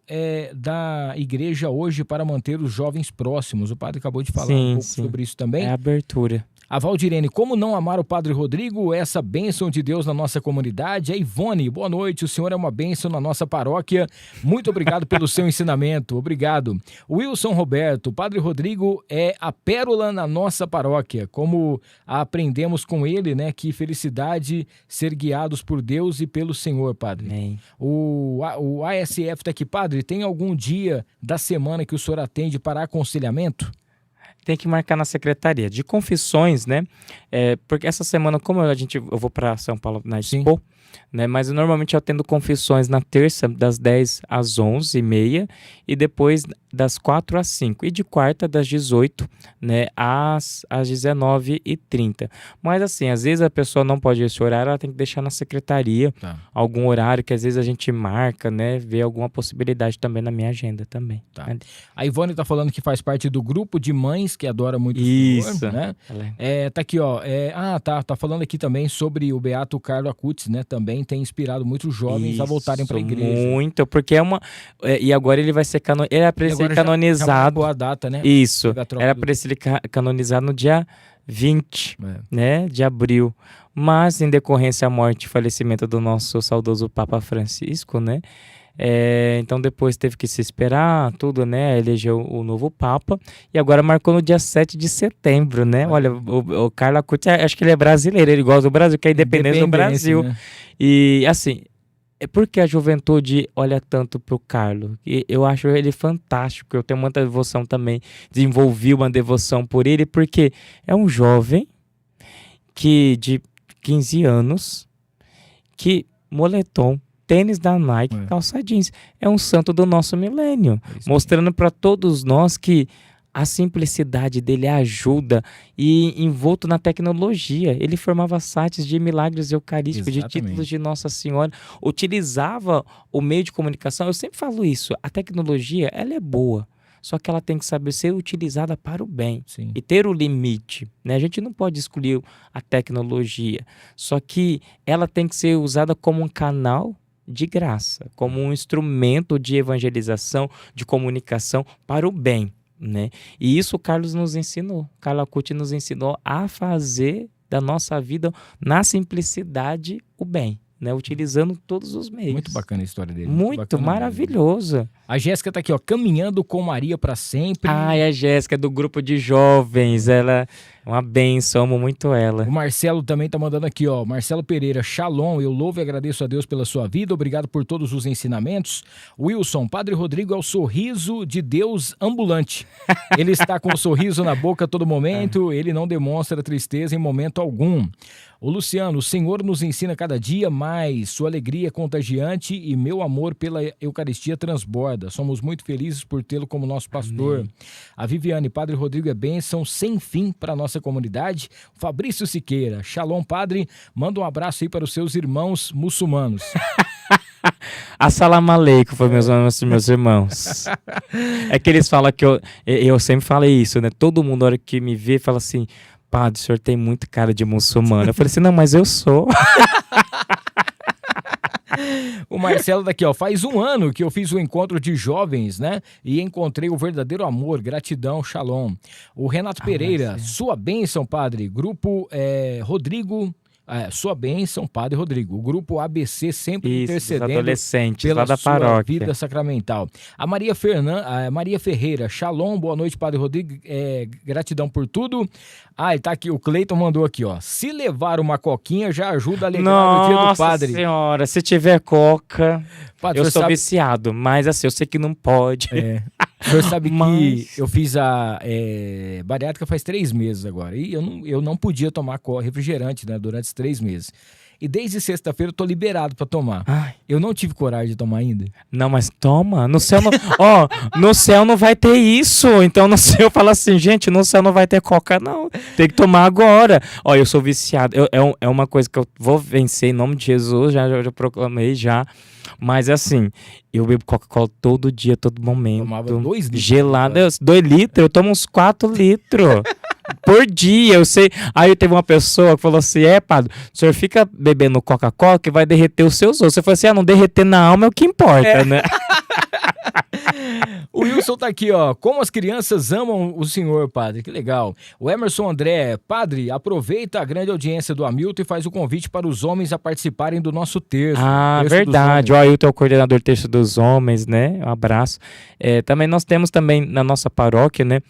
da igreja hoje para manter os jovens próximos? O padre acabou de falar um pouco sobre isso também. É a abertura. A Valdirene, como não amar o Padre Rodrigo, essa bênção de Deus na nossa comunidade? A Ivone, boa noite, o senhor é uma bênção na nossa paróquia. Muito obrigado pelo seu ensinamento, obrigado. Wilson Roberto, o Padre Rodrigo é a pérola na nossa paróquia, como aprendemos com ele, né? Que felicidade ser guiados por Deus e pelo Senhor, Padre. Amém. O ASF está aqui, Padre, tem algum dia da semana que o senhor atende para aconselhamento? Tem que marcar na secretaria de confissões, né? Porque essa semana, como eu vou para São Paulo na Expo, né? Mas normalmente eu atendo confissões na terça, das 10 às 11h30 e depois das 4 às 5. E de quarta, das 18, né? Às 19h30. Mas assim, às vezes a pessoa não pode ir esse horário, ela tem que deixar na secretaria algum horário que às vezes a gente marca, né? Ver alguma possibilidade também na minha agenda também. Tá. A Ivone tá falando que faz parte do grupo de mães que adora muito o senhor, né? Tá aqui, ó. Tá falando aqui também sobre o Beato Carlo Acutis, né? Também tem inspirado muitos jovens a voltarem para a igreja. Muito, porque e agora ele vai ser era para ele ser canonizado. Já a data, né? Isso. Era para ele ser canonizado no dia 20, né? De abril. Mas em decorrência à morte e falecimento do nosso saudoso Papa Francisco, né? Então depois teve que se esperar tudo, né? Elegeu o novo Papa e agora marcou no dia 7 de setembro, né? Olha, o Carlo Acutis, acho que ele é brasileiro, ele gosta do Brasil, que é a independência do Brasil, né? E assim, por que a juventude olha tanto pro Carlo? E eu acho ele fantástico, eu tenho muita devoção também, desenvolvi uma devoção por ele, porque é um jovem de 15 anos, que moletom, tênis da Nike, calça jeans. É um santo do nosso milênio, mostrando para todos nós que a simplicidade dele, a ajuda e envolto na tecnologia. Ele formava sites de milagres eucarísticos, de títulos de Nossa Senhora, utilizava o meio de comunicação. Eu sempre falo isso, a tecnologia, ela é boa, só que ela tem que saber ser utilizada para o bem. Sim. E ter o limite, né? A gente não pode excluir a tecnologia, só que ela tem que ser usada como um canal de graça, como um instrumento de evangelização, de comunicação para o bem, né? E isso o Carlos nos ensinou. Carlo Acutis nos ensinou a fazer da nossa vida, na simplicidade, o bem, né? Utilizando todos os meios. Muito bacana a história dele. Muito maravilhoso. A Jéssica tá aqui, ó, caminhando com Maria para sempre. Ai, a Jéssica é do grupo de jovens, ela é uma bênção, amo muito ela. O Marcelo também tá mandando aqui, ó, Marcelo Pereira, Shalom, eu louvo e agradeço a Deus pela sua vida, obrigado por todos os ensinamentos. Wilson, Padre Rodrigo é o sorriso de Deus ambulante. Ele está com um sorriso na boca a todo momento, ele não demonstra tristeza em momento algum. O Luciano, o Senhor nos ensina cada dia mais, sua alegria é contagiante e meu amor pela Eucaristia transborda. Somos muito felizes por tê-lo como nosso pastor. Amém. A Viviane, Padre Rodrigo é bênção sem fim para a nossa comunidade. Fabrício Siqueira, Shalom, Padre, manda um abraço aí para os seus irmãos muçulmanos. Assalamu alaikum foi meus irmãos. É que eles falam que eu sempre falei isso, né? Todo mundo, na hora que me vê, fala assim, Padre, o senhor tem muito cara de muçulmano. Eu falei assim, não, mas eu sou. O Marcelo daqui, ó, faz 1 ano que eu fiz o encontro de jovens, né? E encontrei o verdadeiro amor, gratidão, Shalom. O Renato Pereira, sua bênção, Padre. Grupo Rodrigo... sua bênção, Padre Rodrigo. O grupo ABC sempre intercedendo adolescentes, pela lá da sua paróquia. vida sacramental. A Maria Ferreira, Shalom, boa noite, Padre Rodrigo, gratidão por tudo. Ele tá aqui, o Cleiton mandou aqui, ó. Se levar uma coquinha já ajuda a alegrar o dia do Padre. Nossa Senhora, se tiver coca, Padre, eu sou viciado, mas assim, eu sei que não pode. O senhor sabe que eu fiz a bariátrica faz 3 meses agora. E eu não podia tomar refrigerante, né, durante esses 3 meses. E desde sexta-feira eu tô liberado pra tomar. Ai. Eu não tive coragem de tomar ainda. Não, mas toma. No céu não... no céu não vai ter isso. Então no céu eu falo assim, gente, no céu não vai ter coca, não. Tem que tomar agora. Eu sou viciado. É uma coisa que eu vou vencer em nome de Jesus. Já proclamei já. Mas assim, eu bebo Coca-Cola todo dia, todo momento. Tomava 2 litros. Gelada. 2 litros? Eu tomo uns 4 litros. Por dia, eu sei. Aí teve uma pessoa que falou assim, Padre, o senhor fica bebendo Coca-Cola que vai derreter os seus ossos. Eu falei assim, não derreter na alma é o que importa, né? O Wilson tá aqui, ó. Como as crianças amam o senhor, Padre. Que legal. O Emerson André, Padre, aproveita a grande audiência do Hamilton e faz o convite para os homens a participarem do nosso terço. Verdade. O Ailton é o coordenador terço dos homens, né? Um abraço. Também nós temos também na nossa paróquia, né?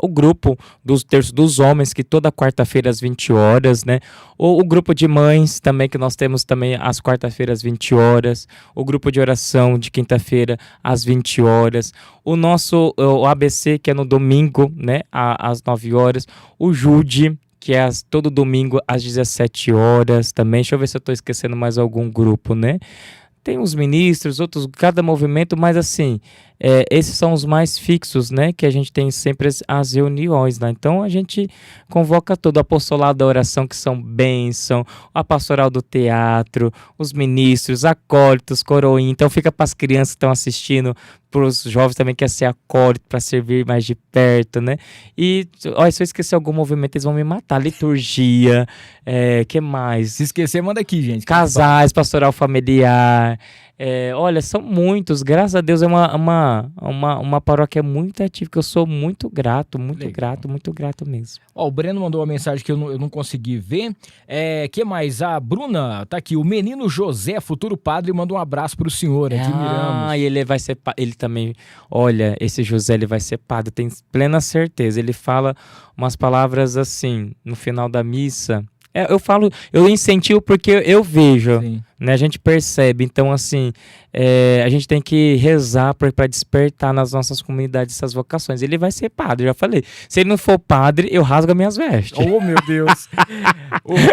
O grupo dos terços dos homens, que toda quarta-feira às 20 horas, né? O grupo de mães também, que nós temos também às quarta-feiras às 20 horas. O grupo de oração de quinta-feira às 20 horas. O ABC, que é no domingo, né? Às 9 horas. O Jude, que é todo domingo às 17 horas também. Deixa eu ver se eu estou esquecendo mais algum grupo, né? Tem uns ministros, outros, cada movimento, mas assim, esses são os mais fixos, né? Que a gente tem sempre as reuniões, né? Então a gente convoca todo o apostolado da oração, que são bênção, a pastoral do teatro, os ministros, acólitos, coroinha. Então fica para as crianças que estão assistindo, para os jovens também que querem ser acólito, para servir mais de perto, né? E, se eu esquecer algum movimento, eles vão me matar. Liturgia, que mais? Se esquecer, manda aqui, gente. Casais, pastoral familiar. Olha, são muitos. Graças a Deus é uma paróquia muito ativa, que eu sou muito grato, muito grato mesmo. O Breno mandou uma mensagem que eu não consegui ver. Que mais? A Bruna tá aqui. O menino José, futuro padre, mandou um abraço pro senhor. Admiramos. E ele vai ser ele também. Olha, esse José, ele vai ser padre, tenho plena certeza. Ele fala umas palavras assim no final da missa. Eu incentivo porque eu vejo. Sim. né? A gente percebe. Então, assim, a gente tem que rezar para despertar nas nossas comunidades essas vocações. Ele vai ser padre, já falei. Se ele não for padre, eu rasgo as minhas vestes. Oh, meu Deus.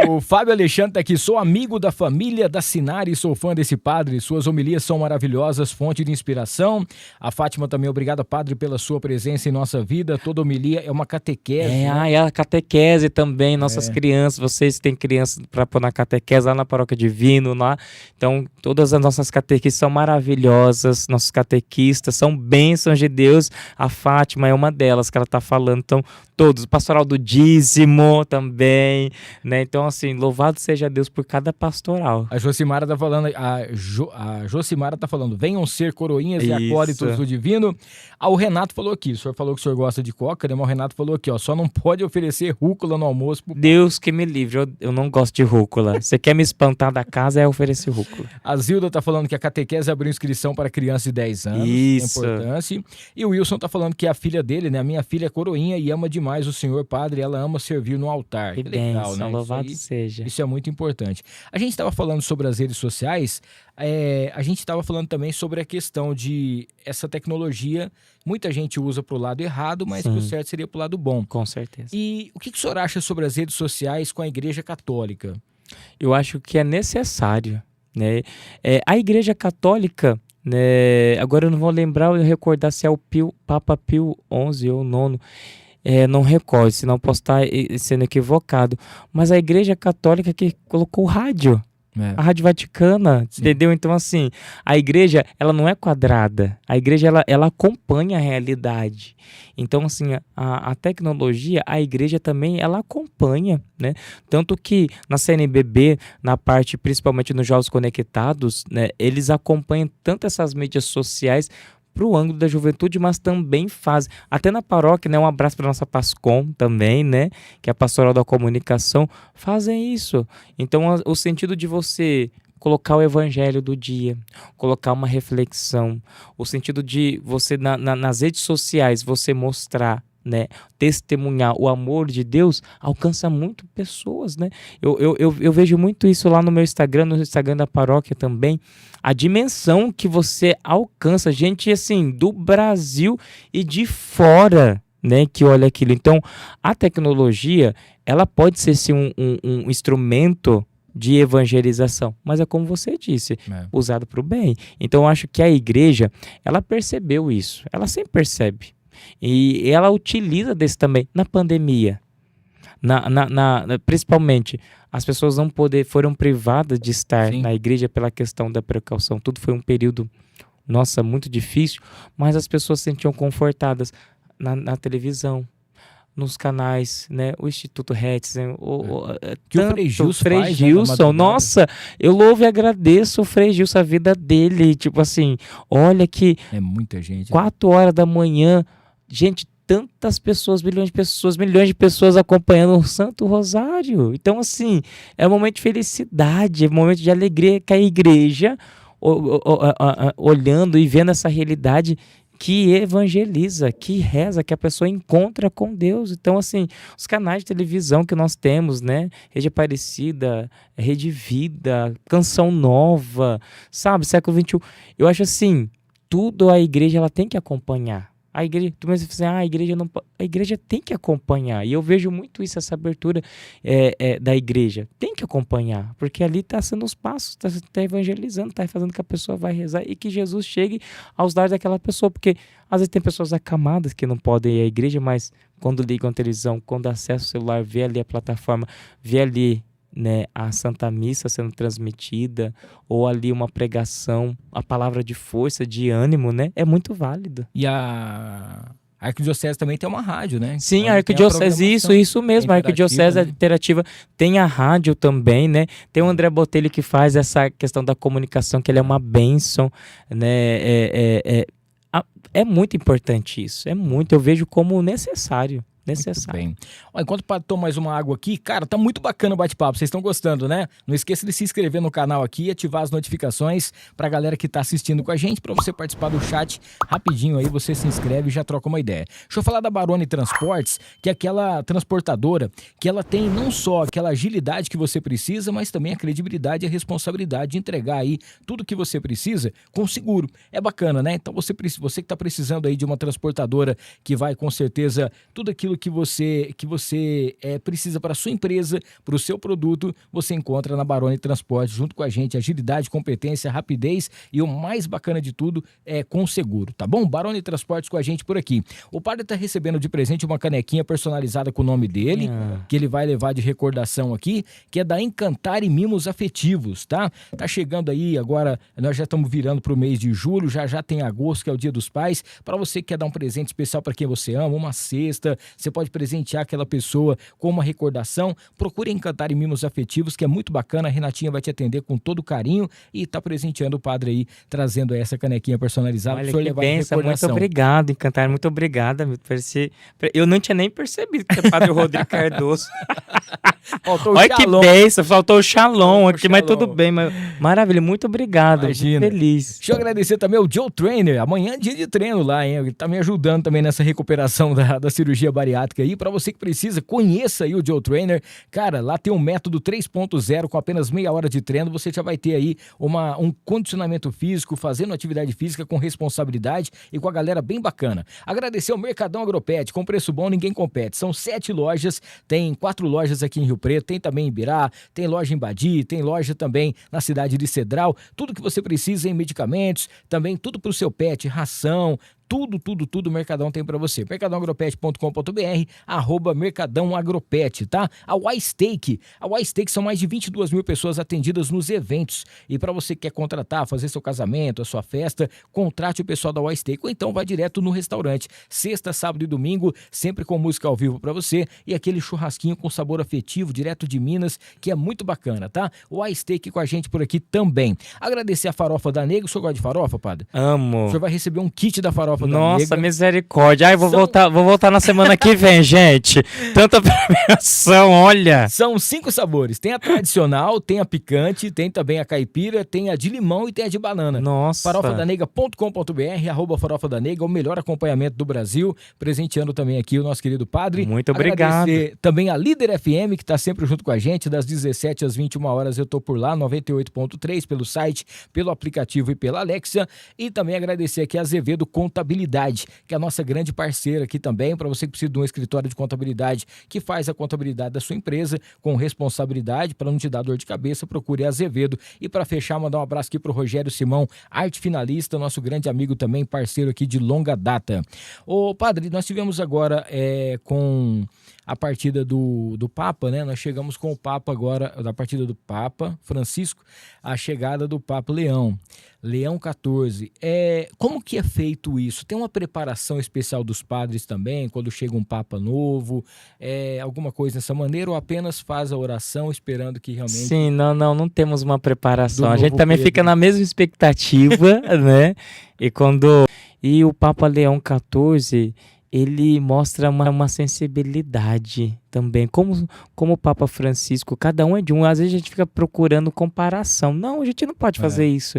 o Fábio Alexandre tá aqui. Sou amigo da família da Sinara e sou fã desse padre. Suas homilias são maravilhosas, fonte de inspiração. A Fátima também, obrigada, padre, pela sua presença em nossa vida. Toda homilia é uma catequese. E a catequese também, nossas crianças, vocês têm crianças para pôr na catequese lá na Paróquia Divino, lá. Então, todas as nossas catequistas são maravilhosas, nossos catequistas são bênçãos de Deus. A Fátima é uma delas que ela está falando. Então, todos, o pastoral do dízimo também, né? Então, assim, louvado seja Deus por cada pastoral. A Josimara tá falando, a Josimara tá falando, venham ser coroinhas e acólitos do divino. O Renato falou aqui, o senhor falou que o senhor gosta de coca, né? Mas o Renato falou aqui, ó, só não pode oferecer rúcula no almoço. Deus que me livre, eu não gosto de rúcula. Você quer me espantar da casa, é oferecer rúcula. A Zilda tá falando que a catequese abriu inscrição para crianças de 10 anos. Isso. É importante. E o Wilson tá falando que a filha dele, né? A minha filha é coroinha e ama demais o senhor padre, ela ama servir no altar. Que legal, bênção, né? louvado seja. Isso é muito importante. A gente estava falando sobre as redes sociais, a gente estava falando também sobre a questão de essa tecnologia, muita gente usa para o lado errado, mas o certo seria para o lado bom. Com certeza. E o que o senhor acha sobre as redes sociais com a Igreja Católica? Eu acho que é necessário, né? A Igreja Católica, né? Agora eu não vou lembrar ou recordar se é o Papa Pio XI ou IX. Não recordo, senão posso estar sendo equivocado. Mas a Igreja Católica que colocou o rádio. A Rádio Vaticana, entendeu? Então, assim, a igreja, ela não é quadrada. A igreja, ela acompanha a realidade. Então, assim, a tecnologia, a igreja também, ela acompanha, né? Tanto que na CNBB, na parte, principalmente nos Jovens Conectados, né, eles acompanham tanto essas mídias sociais para o ângulo da juventude, mas também faz. Até na paróquia, né? Um abraço para nossa Pascom também, né? Que é a Pastoral da Comunicação, fazem isso. Então, o sentido de você colocar o evangelho do dia, colocar uma reflexão, o sentido de você, nas redes sociais, você mostrar, né, testemunhar o amor de Deus, alcança muito pessoas, né? Eu vejo muito isso lá no meu Instagram, no Instagram da paróquia também, a dimensão que você alcança, gente assim, do Brasil e de fora, né, que olha aquilo. Então, a tecnologia, ela pode ser sim um instrumento de evangelização, mas é como você disse, usado para o bem. Então, eu acho que a igreja, ela percebeu isso, ela sempre percebe. E ela utiliza desse também na pandemia. Principalmente, as pessoas foram privadas de estar na igreja pela questão da precaução. Tudo foi um período, muito difícil, mas as pessoas se sentiam confortadas na televisão, nos canais, né? O Instituto Hertz, que o Frei Gilson, nossa, eu louvo e agradeço o Frei Gilson, a vida dele, tipo assim, olha que é muita gente, 4 horas da manhã, gente, tantas pessoas, milhões de pessoas acompanhando o Santo Rosário. Então, assim, é um momento de felicidade, é um momento de alegria que a igreja, olhando e vendo essa realidade, que evangeliza, que reza, que a pessoa encontra com Deus. Então, assim, os canais de televisão que nós temos, né? Rede Aparecida, Rede Vida, Canção Nova, sabe? Século XXI. Eu acho assim, tudo a igreja ela tem que acompanhar. A igreja, tu mesmo assim, a igreja não, a igreja tem que acompanhar. E eu vejo muito isso, essa abertura da igreja. Tem que acompanhar, porque ali está sendo os passos, está evangelizando, está fazendo que a pessoa vai rezar e que Jesus chegue aos lares daquela pessoa. Porque às vezes tem pessoas acamadas que não podem ir à igreja, mas quando ligam a televisão, quando acessam o celular, vê ali a plataforma, vê ali, né, a Santa Missa sendo transmitida, ou ali uma pregação, a palavra de força, de ânimo, né? É muito válido. E a Arquidiocese também tem uma rádio, né? Sim, então, a Arquidiocese, isso mesmo, a Arquidiocese Interativa tem a rádio também, né? Tem o André Botelho que faz essa questão da comunicação, que ele é uma bênção, né? É muito importante isso, eu vejo como necessário. necessário. Muito bem. Ó, enquanto o Padre toma mais uma água aqui, cara, tá muito bacana o bate-papo, vocês estão gostando, né? Não esqueça de se inscrever no canal aqui e ativar as notificações pra galera que tá assistindo com a gente, pra você participar do chat rapidinho aí, você se inscreve e já troca uma ideia. Deixa eu falar da Baroni Transportes, que é aquela transportadora que ela tem não só aquela agilidade que você precisa, mas também a credibilidade e a responsabilidade de entregar aí tudo que você precisa com seguro. É bacana, né? Então você que está precisando aí de uma transportadora que vai com certeza tudo aquilo que você precisa para a sua empresa, para o seu produto, você encontra na Baroni Transportes junto com a gente. Agilidade, competência, rapidez e o mais bacana de tudo é com seguro, tá bom? Baroni Transportes com a gente por aqui. O padre está recebendo de presente uma canequinha personalizada com o nome dele, que ele vai levar de recordação aqui, que é da Encantar e Mimos Afetivos, tá? Tá chegando aí agora, nós já estamos virando pro mês de julho, já tem agosto, que é o Dia dos Pais. Para você que quer dar um presente especial para quem você ama, uma cesta, você pode presentear aquela pessoa com uma recordação. Procure Encantar e Mimos Afetivos, que é muito bacana. A Renatinha vai te atender com todo carinho e tá presenteando o padre aí, trazendo essa canequinha personalizada. Olha, que benção, muito obrigado, Encantar, muito obrigada. Eu não tinha nem percebido que é Padre Rodrigo Cardoso. Olha que benção, faltou o Shalom aqui, mas tudo bem. Maravilha, muito obrigado. Imagina. Muito feliz. Deixa eu agradecer também ao Joe Trainer. Amanhã é dia de treino lá, hein? Ele tá me ajudando também nessa recuperação da cirurgia bariátrica aí. Para você que precisa, conheça aí o Joe Trainer. Cara, lá tem um método 3.0 com apenas meia hora de treino. Você já vai ter aí um condicionamento físico, fazendo atividade física com responsabilidade e com a galera bem bacana. Agradecer ao Mercadão Agropet. Com preço bom, ninguém compete. São 7 lojas, tem 4 lojas aqui em Rio Preto, tem também em Ibirá, tem loja em Badi, tem loja também na cidade de Cedral. Tudo que você precisa em medicamentos, também tudo pro seu pet, ração, tudo o Mercadão tem para você. mercadãoagropet.com.br, @mercadãoagropet, tá? A Y-Steak são mais de 22 mil pessoas atendidas nos eventos. E para você que quer contratar, fazer seu casamento, a sua festa, contrate o pessoal da Y-Steak ou então vai direto no restaurante. Sexta, sábado e domingo, sempre com música ao vivo para você e aquele churrasquinho com sabor afetivo, direto de Minas, que é muito bacana, tá? O Y-Steak com a gente por aqui também. Agradecer a Farofa da Nega. O senhor gosta de farofa, padre? Amo. O senhor vai receber um kit da Farofa. Nossa, misericórdia. Ai, vou voltar na semana que vem, gente. Tanta premiação, olha. São 5 sabores. Tem a tradicional, tem a picante, tem também a caipira, tem a de limão e tem a de banana. Nossa. farofadanega.com.br, Farofa da Nega, o melhor acompanhamento do Brasil. Presenteando também aqui o nosso querido padre. Muito obrigado. Agradecer também a Líder FM, que está sempre junto com a gente, das 17 às 21 horas. Eu tô por lá, 98.3, pelo site, pelo aplicativo e pela Alexa. E também agradecer aqui a Azevedo Contabilidade, que é a nossa grande parceira aqui também, para você que precisa de um escritório de contabilidade que faz a contabilidade da sua empresa com responsabilidade, para não te dar dor de cabeça, procure a Azevedo. E para fechar, mandar um abraço aqui para o Rogério Simão, arte finalista, nosso grande amigo também, parceiro aqui de longa data. Ô padre, nós tivemos agora com a partida do Papa, né? Nós chegamos com o Papa agora, da partida do Papa Francisco, a chegada do Papa Leão XIV. Como que é feito isso? Tem uma preparação especial dos padres também, quando chega um Papa novo? Alguma coisa dessa maneira, ou apenas faz a oração esperando que realmente... Sim, não temos uma preparação. A gente também fica na mesma expectativa, né? E o Papa Leão XIV... ele mostra uma sensibilidade também, como o Papa Francisco, cada um é de um, às vezes a gente fica procurando comparação, não, a gente não pode fazer isso,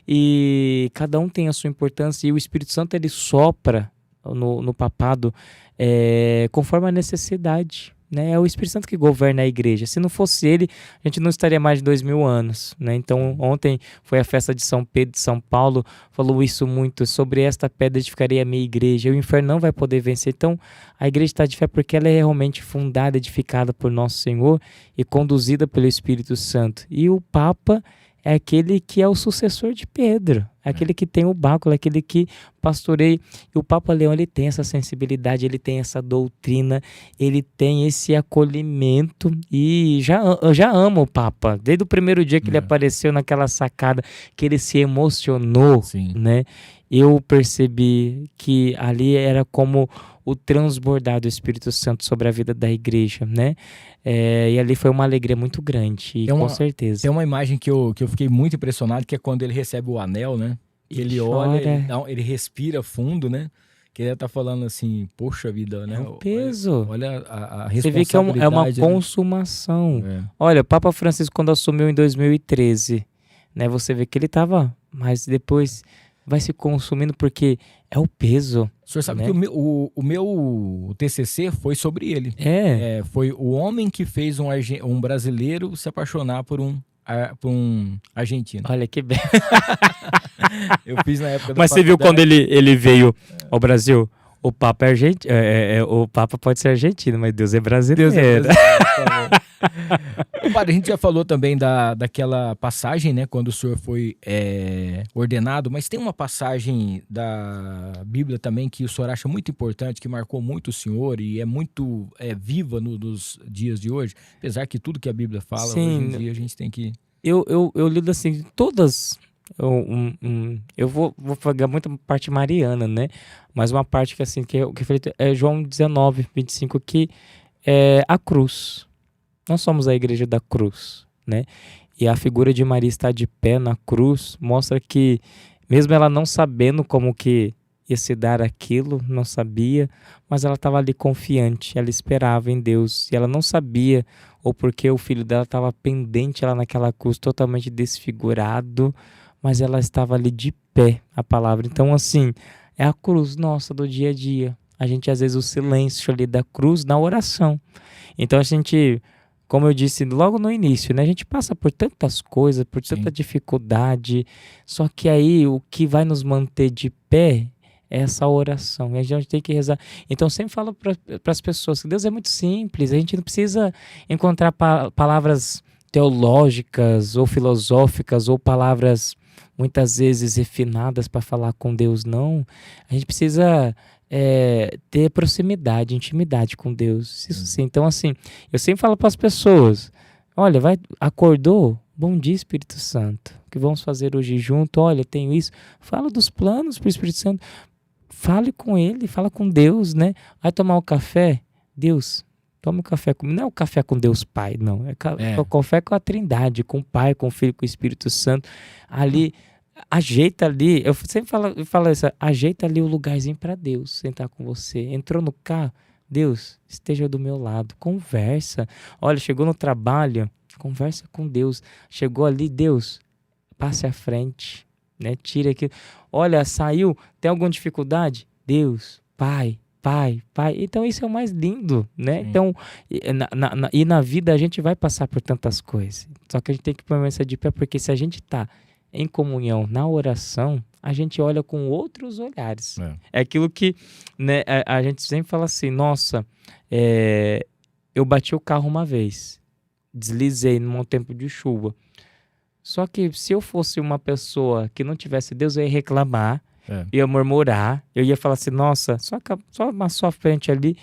e cada um tem a sua importância, e o Espírito Santo ele sopra no papado conforme a necessidade, né? É o Espírito Santo que governa a igreja. Se não fosse ele, a gente não estaria mais de 2000 anos, né? Então, ontem foi a festa de São Pedro de São Paulo, falou isso muito, sobre esta pedra edificarei a minha igreja, o inferno não vai poder vencer. Então, a igreja está de fé porque ela é realmente fundada, edificada por nosso Senhor e conduzida pelo Espírito Santo. E o Papa é aquele que é o sucessor de Pedro, aquele que tem o báculo, aquele que pastoreia. E o Papa Leão, ele tem essa sensibilidade, ele tem essa doutrina, ele tem esse acolhimento, e já amo o Papa. Desde o primeiro dia que ele apareceu naquela sacada, que ele se emocionou, né? Eu percebi que ali era como o transbordar do Espírito Santo sobre a vida da igreja, né? E ali foi uma alegria muito grande, e com certeza. Tem uma imagem que eu fiquei muito impressionado, que é quando ele recebe o anel, né? Ele olha, ele respira fundo, né? Que ele tá falando assim, poxa vida, né? É um peso. Olha a Você vê que é responsabilidade. uma né? consumação. É. Olha, o Papa Francisco, quando assumiu em 2013, né, você vê que ele estava, mas depois vai se consumindo porque é o peso. O senhor sabe né? que o meu TCC foi sobre ele. Foi o homem que fez um brasileiro se apaixonar por um argentino. Olha que bem. Eu fiz na época da Mas você viu faculdade. quando ele veio ao Brasil? O Papa é argentino. O Papa pode ser argentino, mas Deus é brasileiro. Padre, a gente já falou também daquela passagem, né? Quando o senhor foi ordenado, mas tem uma passagem da Bíblia também que o senhor acha muito importante, que marcou muito o senhor e é muito viva nos dias de hoje, apesar que tudo que a Bíblia fala, Sim, hoje em dia a gente tem que... Eu lido assim, todas. Eu vou pegar muita parte mariana, né? Mas uma parte que assim, que é João 19, 25, que é a cruz. Nós somos a igreja da cruz, né? E a figura de Maria estar de pé na cruz mostra que, mesmo ela não sabendo como que ia se dar aquilo, não sabia, mas ela estava ali confiante, ela esperava em Deus, e ela não sabia ou porque o filho dela estava pendente lá naquela cruz, totalmente desfigurado, mas ela estava ali de pé, a palavra. Então, assim, é a cruz nossa do dia a dia. A gente, às vezes, o silêncio ali da cruz na oração. Então, a gente, como eu disse logo no início, né? A gente passa por tantas coisas, por tanta dificuldade, só que aí o que vai nos manter de pé é essa oração. E a gente tem que rezar. Então, eu sempre falo para as pessoas que Deus é muito simples. A gente não precisa encontrar palavras teológicas ou filosóficas ou palavras muitas vezes refinadas para falar com Deus, não. A gente precisa ter proximidade, intimidade com Deus. Isso sim. Então, assim, eu sempre falo para as pessoas, olha, acordou? Bom dia, Espírito Santo. O que vamos fazer hoje junto? Olha, tenho isso. Fala dos planos para o Espírito Santo. Fale com ele, fala com Deus, né? Vai tomar um café? Deus, toma um café comigo. Não é o café com Deus Pai, não. É o café com a Trindade, com o Pai, com o Filho, com o Espírito Santo. Ali, ajeita ali. Eu sempre falo isso, ajeita ali o lugarzinho para Deus sentar com você. Entrou no carro, Deus, esteja do meu lado. Conversa. Olha, chegou no trabalho, conversa com Deus. Chegou ali, Deus, passe à frente, né? Tira aquilo. Olha, saiu, tem alguma dificuldade? Deus, Pai. Então isso é o mais lindo, né? Sim. Então, na vida a gente vai passar por tantas coisas. Só que a gente tem que permanecer de pé, porque se a gente está em comunhão na oração, a gente olha com outros olhares. É aquilo que, né, a gente sempre fala assim, nossa, eu bati o carro uma vez, deslizei num tempo de chuva. Só que se eu fosse uma pessoa que não tivesse Deus, eu ia reclamar, ia murmurar, eu ia falar assim, nossa, só amassou a frente ali,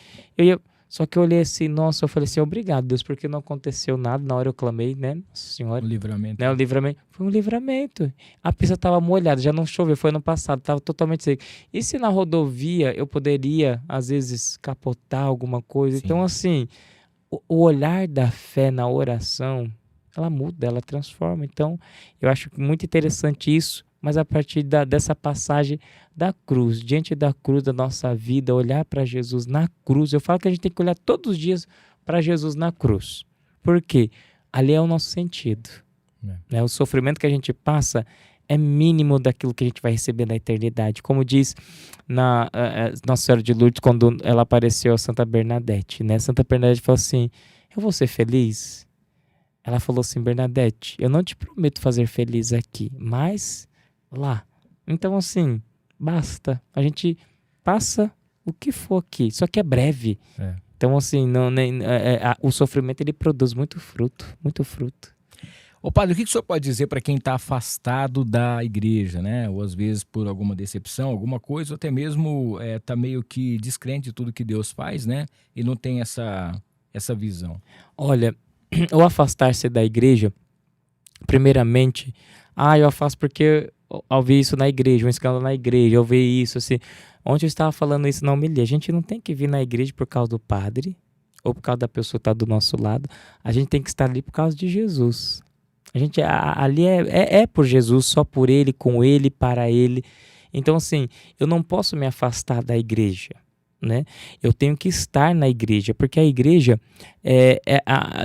só que eu olhei assim, nossa, eu falei assim, obrigado, Deus, porque não aconteceu nada, na hora eu clamei, né, Nossa Senhora. O livramento. Né, o livramento, foi um livramento. A pista estava molhada, já não choveu, foi ano passado, estava totalmente seco. E se na rodovia eu poderia, às vezes, capotar alguma coisa? Sim. Então, assim, o olhar da fé na oração, ela muda, ela transforma. Então, eu acho muito interessante isso, mas a partir dessa passagem da cruz, diante da cruz da nossa vida, olhar para Jesus na cruz, eu falo que a gente tem que olhar todos os dias para Jesus na cruz. Por quê? Ali é o nosso sentido. Né? O sofrimento que a gente passa é mínimo daquilo que a gente vai receber na eternidade. Como diz Nossa Senhora de Lourdes, quando ela apareceu a Santa Bernadette, né? Santa Bernadette falou assim, eu vou ser feliz? Ela falou assim, Bernadette, eu não te prometo fazer feliz aqui, mas lá. Então, assim, basta. A gente passa o que for aqui, só que é breve. Então, assim, o sofrimento, ele produz muito fruto, muito fruto. Ô padre, o que o senhor pode dizer para quem está afastado da igreja, né? Ou às vezes por alguma decepção, alguma coisa, ou até mesmo está meio que descrente de tudo que Deus faz, né? E não tem essa visão. Olha, o afastar-se da igreja, primeiramente, eu afasto porque eu vi isso na igreja, um escândalo na igreja, eu vi isso, assim. Ontem eu estava falando isso na homilia, a gente não tem que vir na igreja por causa do padre, ou por causa da pessoa que está do nosso lado, a gente tem que estar ali por causa de Jesus. A gente ali é por Jesus, só por Ele, com Ele, para Ele. Então, assim, eu não posso me afastar da igreja, né? Eu tenho que estar na igreja, porque a igreja,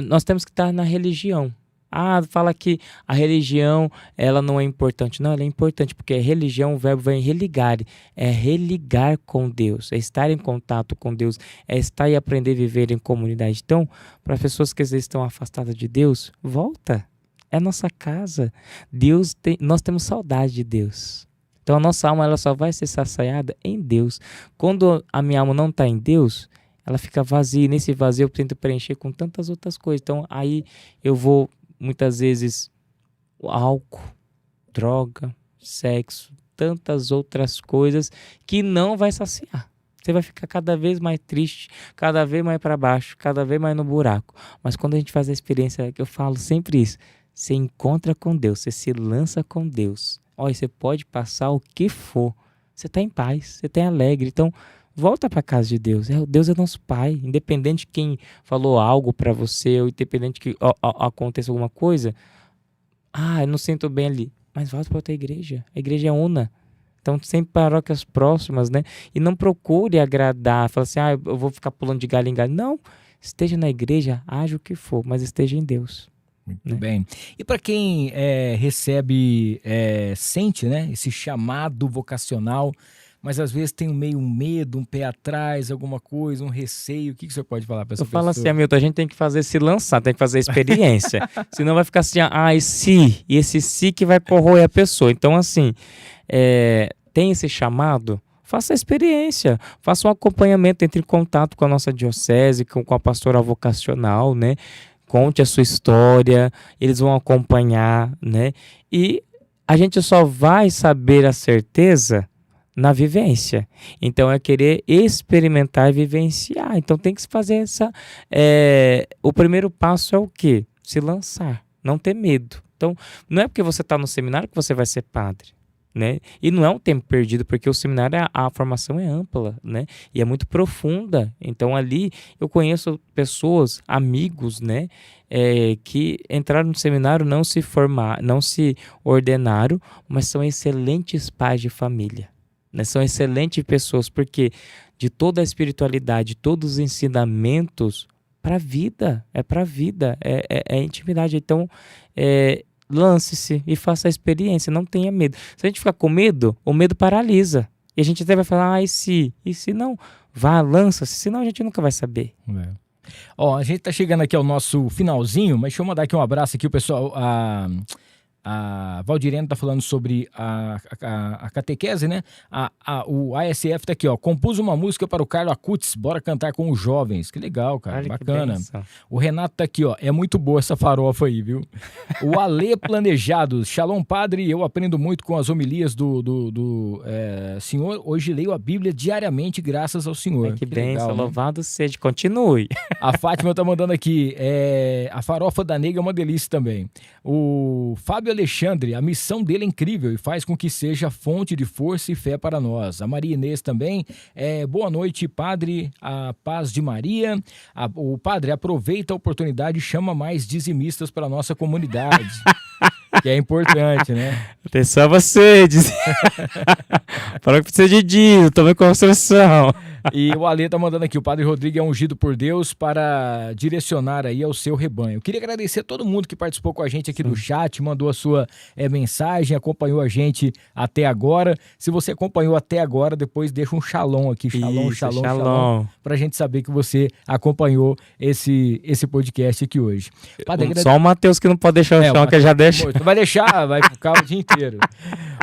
nós temos que estar na religião. Fala que a religião, ela não é importante. Não, ela é importante, porque religião, o verbo vem religar. É religar com Deus, é estar em contato com Deus, é estar e aprender a viver em comunidade. Então, para pessoas que às vezes estão afastadas de Deus, volta. É nossa casa. Nós temos saudade de Deus. Então, a nossa alma, ela só vai ser saciada em Deus. Quando a minha alma não está em Deus, ela fica vazia. E nesse vazio eu tento preencher com tantas outras coisas. Então, aí eu vou muitas vezes álcool, droga, sexo, tantas outras coisas que não vai saciar. Você vai ficar cada vez mais triste, cada vez mais para baixo, cada vez mais no buraco. Mas quando a gente faz a experiência, que eu falo sempre isso, você encontra com Deus, você se lança com Deus. Olha, você pode passar o que for, você está em paz, você está alegre. Então, volta para a casa de Deus. Deus é nosso Pai. Independente de quem falou algo para você, ou independente que aconteça alguma coisa. Eu não sinto bem ali. Mas volta para outra igreja. A igreja é una. Então, sempre paróquias próximas, né? E não procure agradar. Fala assim, eu vou ficar pulando de galho em galho. Não. Esteja na igreja, haja o que for, mas esteja em Deus. Muito bem. E para quem sente, né, esse chamado vocacional, mas às vezes tem um medo, um pé atrás, alguma coisa, um receio. O que você pode falar para essa pessoa? Eu falo assim, Hamilton, a gente tem que se lançar, tem que fazer a experiência. Senão vai ficar assim, e esse si que vai corroer a pessoa. Então, assim, tem esse chamado, faça a experiência, faça um acompanhamento, entre em contato com a nossa diocese, com a pastoral vocacional, né? Conte a sua história, eles vão acompanhar, né? E a gente só vai saber a certeza na vivência. Então, é querer experimentar e vivenciar. Então, tem que se fazer o primeiro passo é o quê? Se lançar, não ter medo. Então, não é porque você está no seminário que você vai ser padre, né? E não é um tempo perdido, porque o seminário, a formação é ampla, né? E é muito profunda. Então, ali, eu conheço pessoas, amigos, né? Que entraram no seminário, não se ordenaram, mas são excelentes pais de família. Né? São excelentes pessoas, porque de toda a espiritualidade, todos os ensinamentos para a vida, é intimidade. Então, lance-se e faça a experiência, não tenha medo. Se a gente ficar com medo, o medo paralisa. E a gente até vai falar, e se não? Vá, lança-se, senão a gente nunca vai saber. A gente tá chegando aqui ao nosso finalzinho, mas deixa eu mandar aqui um abraço aqui, o pessoal. A Valdirene está falando sobre a catequese, né? O ASF tá aqui, ó. Compus uma música para o Carlo Acutis, bora cantar com os jovens. Que legal, cara. Olha, bacana. O Renato tá aqui, ó. É muito boa essa farofa aí, viu? O Alê Planejado. Shalom, padre. Eu aprendo muito com as homilias do senhor. Hoje leio a Bíblia diariamente, graças ao senhor. Que bênção, louvado seja. Continue. A Fátima tá mandando aqui. A farofa da nega é uma delícia também. O Fábio Alexandre, a missão dele é incrível e faz com que seja fonte de força e fé para nós. A Maria Inês também. Boa noite, padre. A paz de Maria. O padre aproveita a oportunidade e chama mais dizimistas para a nossa comunidade. Que é importante, né? Atenção você, para que precisa de dízimo, tome construção. E o Alê tá mandando aqui, o Padre Rodrigo é ungido por Deus para direcionar aí ao seu rebanho. Eu queria agradecer a todo mundo que participou com a gente aqui do chat, mandou a sua mensagem, acompanhou a gente até agora. Se você acompanhou até agora, depois deixa um shalom aqui, shalom, pra gente saber que você acompanhou esse podcast aqui hoje. Padre, só o Matheus que não pode deixar o chão, que já deixa. Não vai deixar, vai ficar o dia inteiro.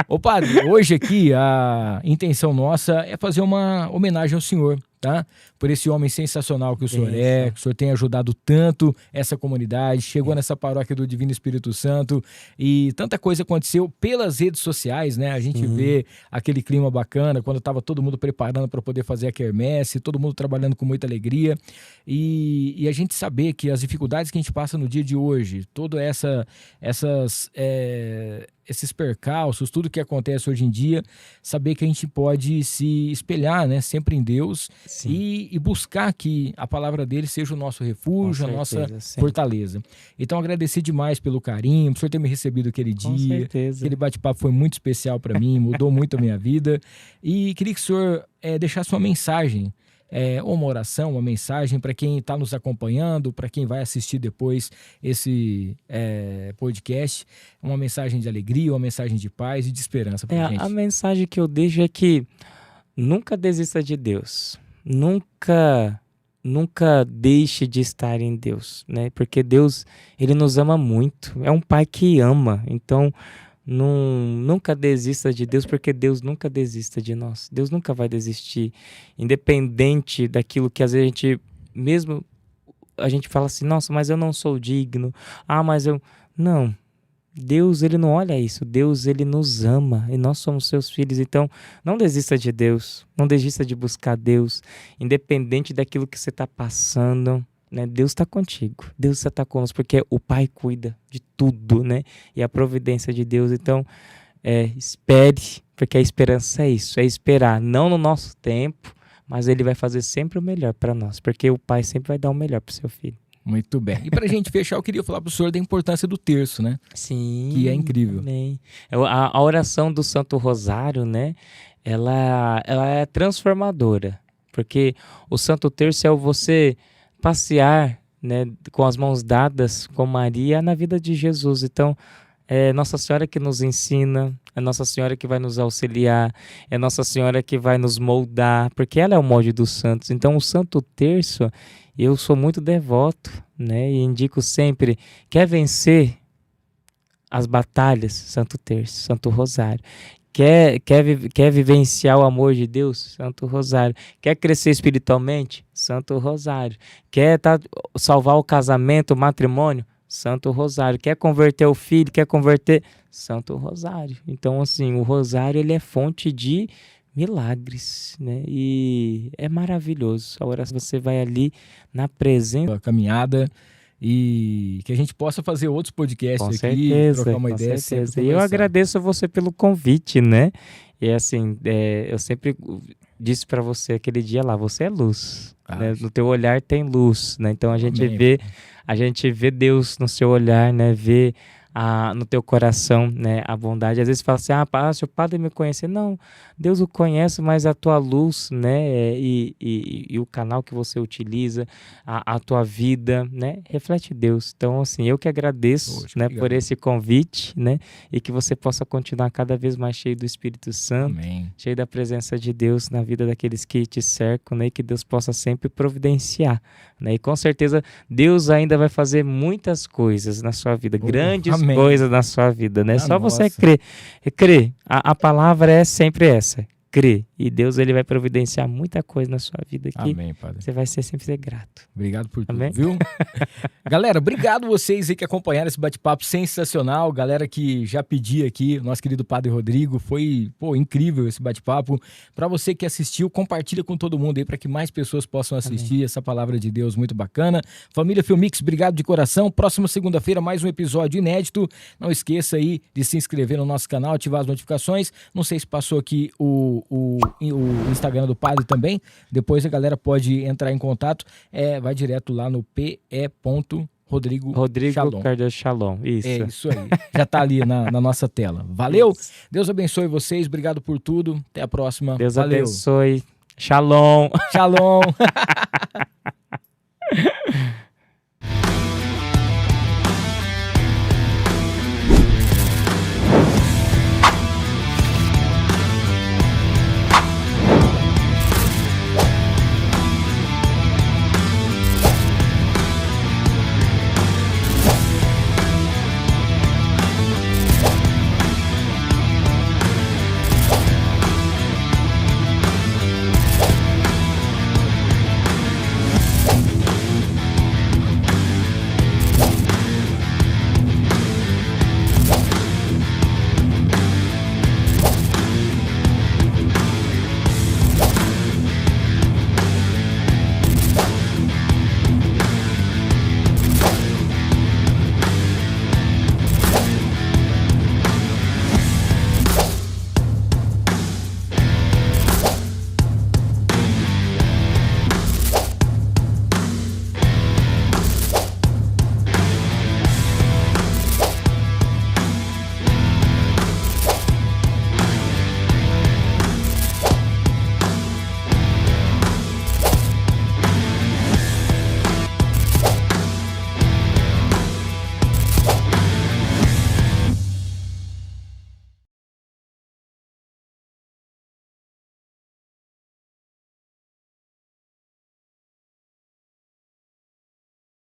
Ô padre, hoje aqui a intenção nossa é fazer uma homenagem ao senhor, tá? Por esse homem sensacional que o senhor é, que o senhor tem ajudado tanto essa comunidade, chegou nessa paróquia do Divino Espírito Santo e tanta coisa aconteceu pelas redes sociais, né? A gente vê aquele clima bacana, quando estava todo mundo preparando para poder fazer a quermesse, todo mundo trabalhando com muita alegria e a gente saber que as dificuldades que a gente passa no dia de hoje, todas essas esses percalços, tudo que acontece hoje em dia, saber que a gente pode se espelhar, né, sempre em Deus e buscar que a palavra dele seja o nosso refúgio, a nossa fortaleza. Então, agradecer demais pelo carinho, por o senhor ter me recebido aquele dia. Aquele bate-papo foi muito especial para mim, mudou muito a minha vida. E queria que o senhor deixasse uma mensagem, ou uma oração, uma mensagem para quem está nos acompanhando, para quem vai assistir depois esse podcast, uma mensagem de alegria, uma mensagem de paz e de esperança para a gente. A mensagem que eu deixo é que nunca desista de Deus, nunca deixe de estar em Deus, né? Porque Deus, ele nos ama muito, é um pai que ama, então nunca desista de Deus, porque Deus nunca desista de nós. Deus nunca vai desistir, independente daquilo que às vezes a gente fala assim, nossa, mas eu não sou digno, mas eu... Não, Deus, ele não olha isso, Deus, ele nos ama e nós somos seus filhos, então não desista de Deus, não desista de buscar Deus, independente daquilo que você está passando, né? Deus está contigo, Deus está conosco, porque o Pai cuida de tudo, né? E a providência de Deus, então espere, porque a esperança é isso, é esperar, não no nosso tempo, mas ele vai fazer sempre o melhor para nós, porque o Pai sempre vai dar o melhor para o seu filho. Muito bem. E para a gente fechar, eu queria falar para o senhor da importância do terço, né? Sim. Que é incrível. Amém. A oração do Santo Rosário, né? Ela é transformadora, porque o Santo Terço é você passear, né, com as mãos dadas com Maria na vida de Jesus. Então, é Nossa Senhora que nos ensina, é Nossa Senhora que vai nos auxiliar, é Nossa Senhora que vai nos moldar, porque ela é o molde dos santos. Então, o Santo Terço, eu sou muito devoto, né, e indico sempre, quer vencer as batalhas, Santo Terço, Santo Rosário. Quer vivenciar o amor de Deus? Santo Rosário. Quer crescer espiritualmente? Santo Rosário. Quer salvar o casamento, o matrimônio? Santo Rosário. Quer converter o filho? Quer converter? Santo Rosário. Então, assim, o Rosário, ele é fonte de milagres, né? E é maravilhoso. A oração, você vai ali na presença. A caminhada. E que a gente possa fazer outros podcasts com aqui, certeza, trocar uma com ideia. Certeza. E eu agradeço a você pelo convite, né? E assim, eu sempre disse para você aquele dia lá, você é luz, né? No teu olhar tem luz, né? Então a gente vê Deus no seu olhar, né? Vê no teu coração, né, a bondade. Às vezes fala assim, se o padre me conhecer, não, Deus o conhece, mas a tua luz, né, e o canal que você utiliza, a tua vida, né, reflete Deus. Então, assim, eu que agradeço, né, por esse convite, né, e que você possa continuar cada vez mais cheio do Espírito Santo, amém, cheio da presença de Deus na vida daqueles que te cercam, né, e que Deus possa sempre providenciar, né, e com certeza Deus ainda vai fazer muitas coisas na sua vida, grandes amém, coisas na sua vida, né? Só você crer. A palavra é sempre essa, crer. E Deus, ele vai providenciar muita coisa na sua vida aqui. Amém, Padre. Você vai sempre ser grato. Obrigado por tudo, amém, viu? Galera, obrigado vocês aí que acompanharam esse bate-papo sensacional. Galera que já pedia aqui, nosso querido Padre Rodrigo, foi, incrível esse bate-papo. Para você que assistiu, compartilha com todo mundo aí para que mais pessoas possam assistir essa palavra de Deus muito bacana. Família Filmix, obrigado de coração. Próxima segunda-feira, mais um episódio inédito. Não esqueça aí de se inscrever no nosso canal, ativar as notificações. Não sei se passou aqui o Instagram do Padre também. Depois a galera pode entrar em contato. Vai direto lá no pe.Rodrigo Cardeal Shalom. Isso. É isso aí. Já tá ali na nossa tela. Valeu. Deus abençoe vocês. Obrigado por tudo. Até a próxima. Deus Valeu. abençoe. Shalom. Shalom.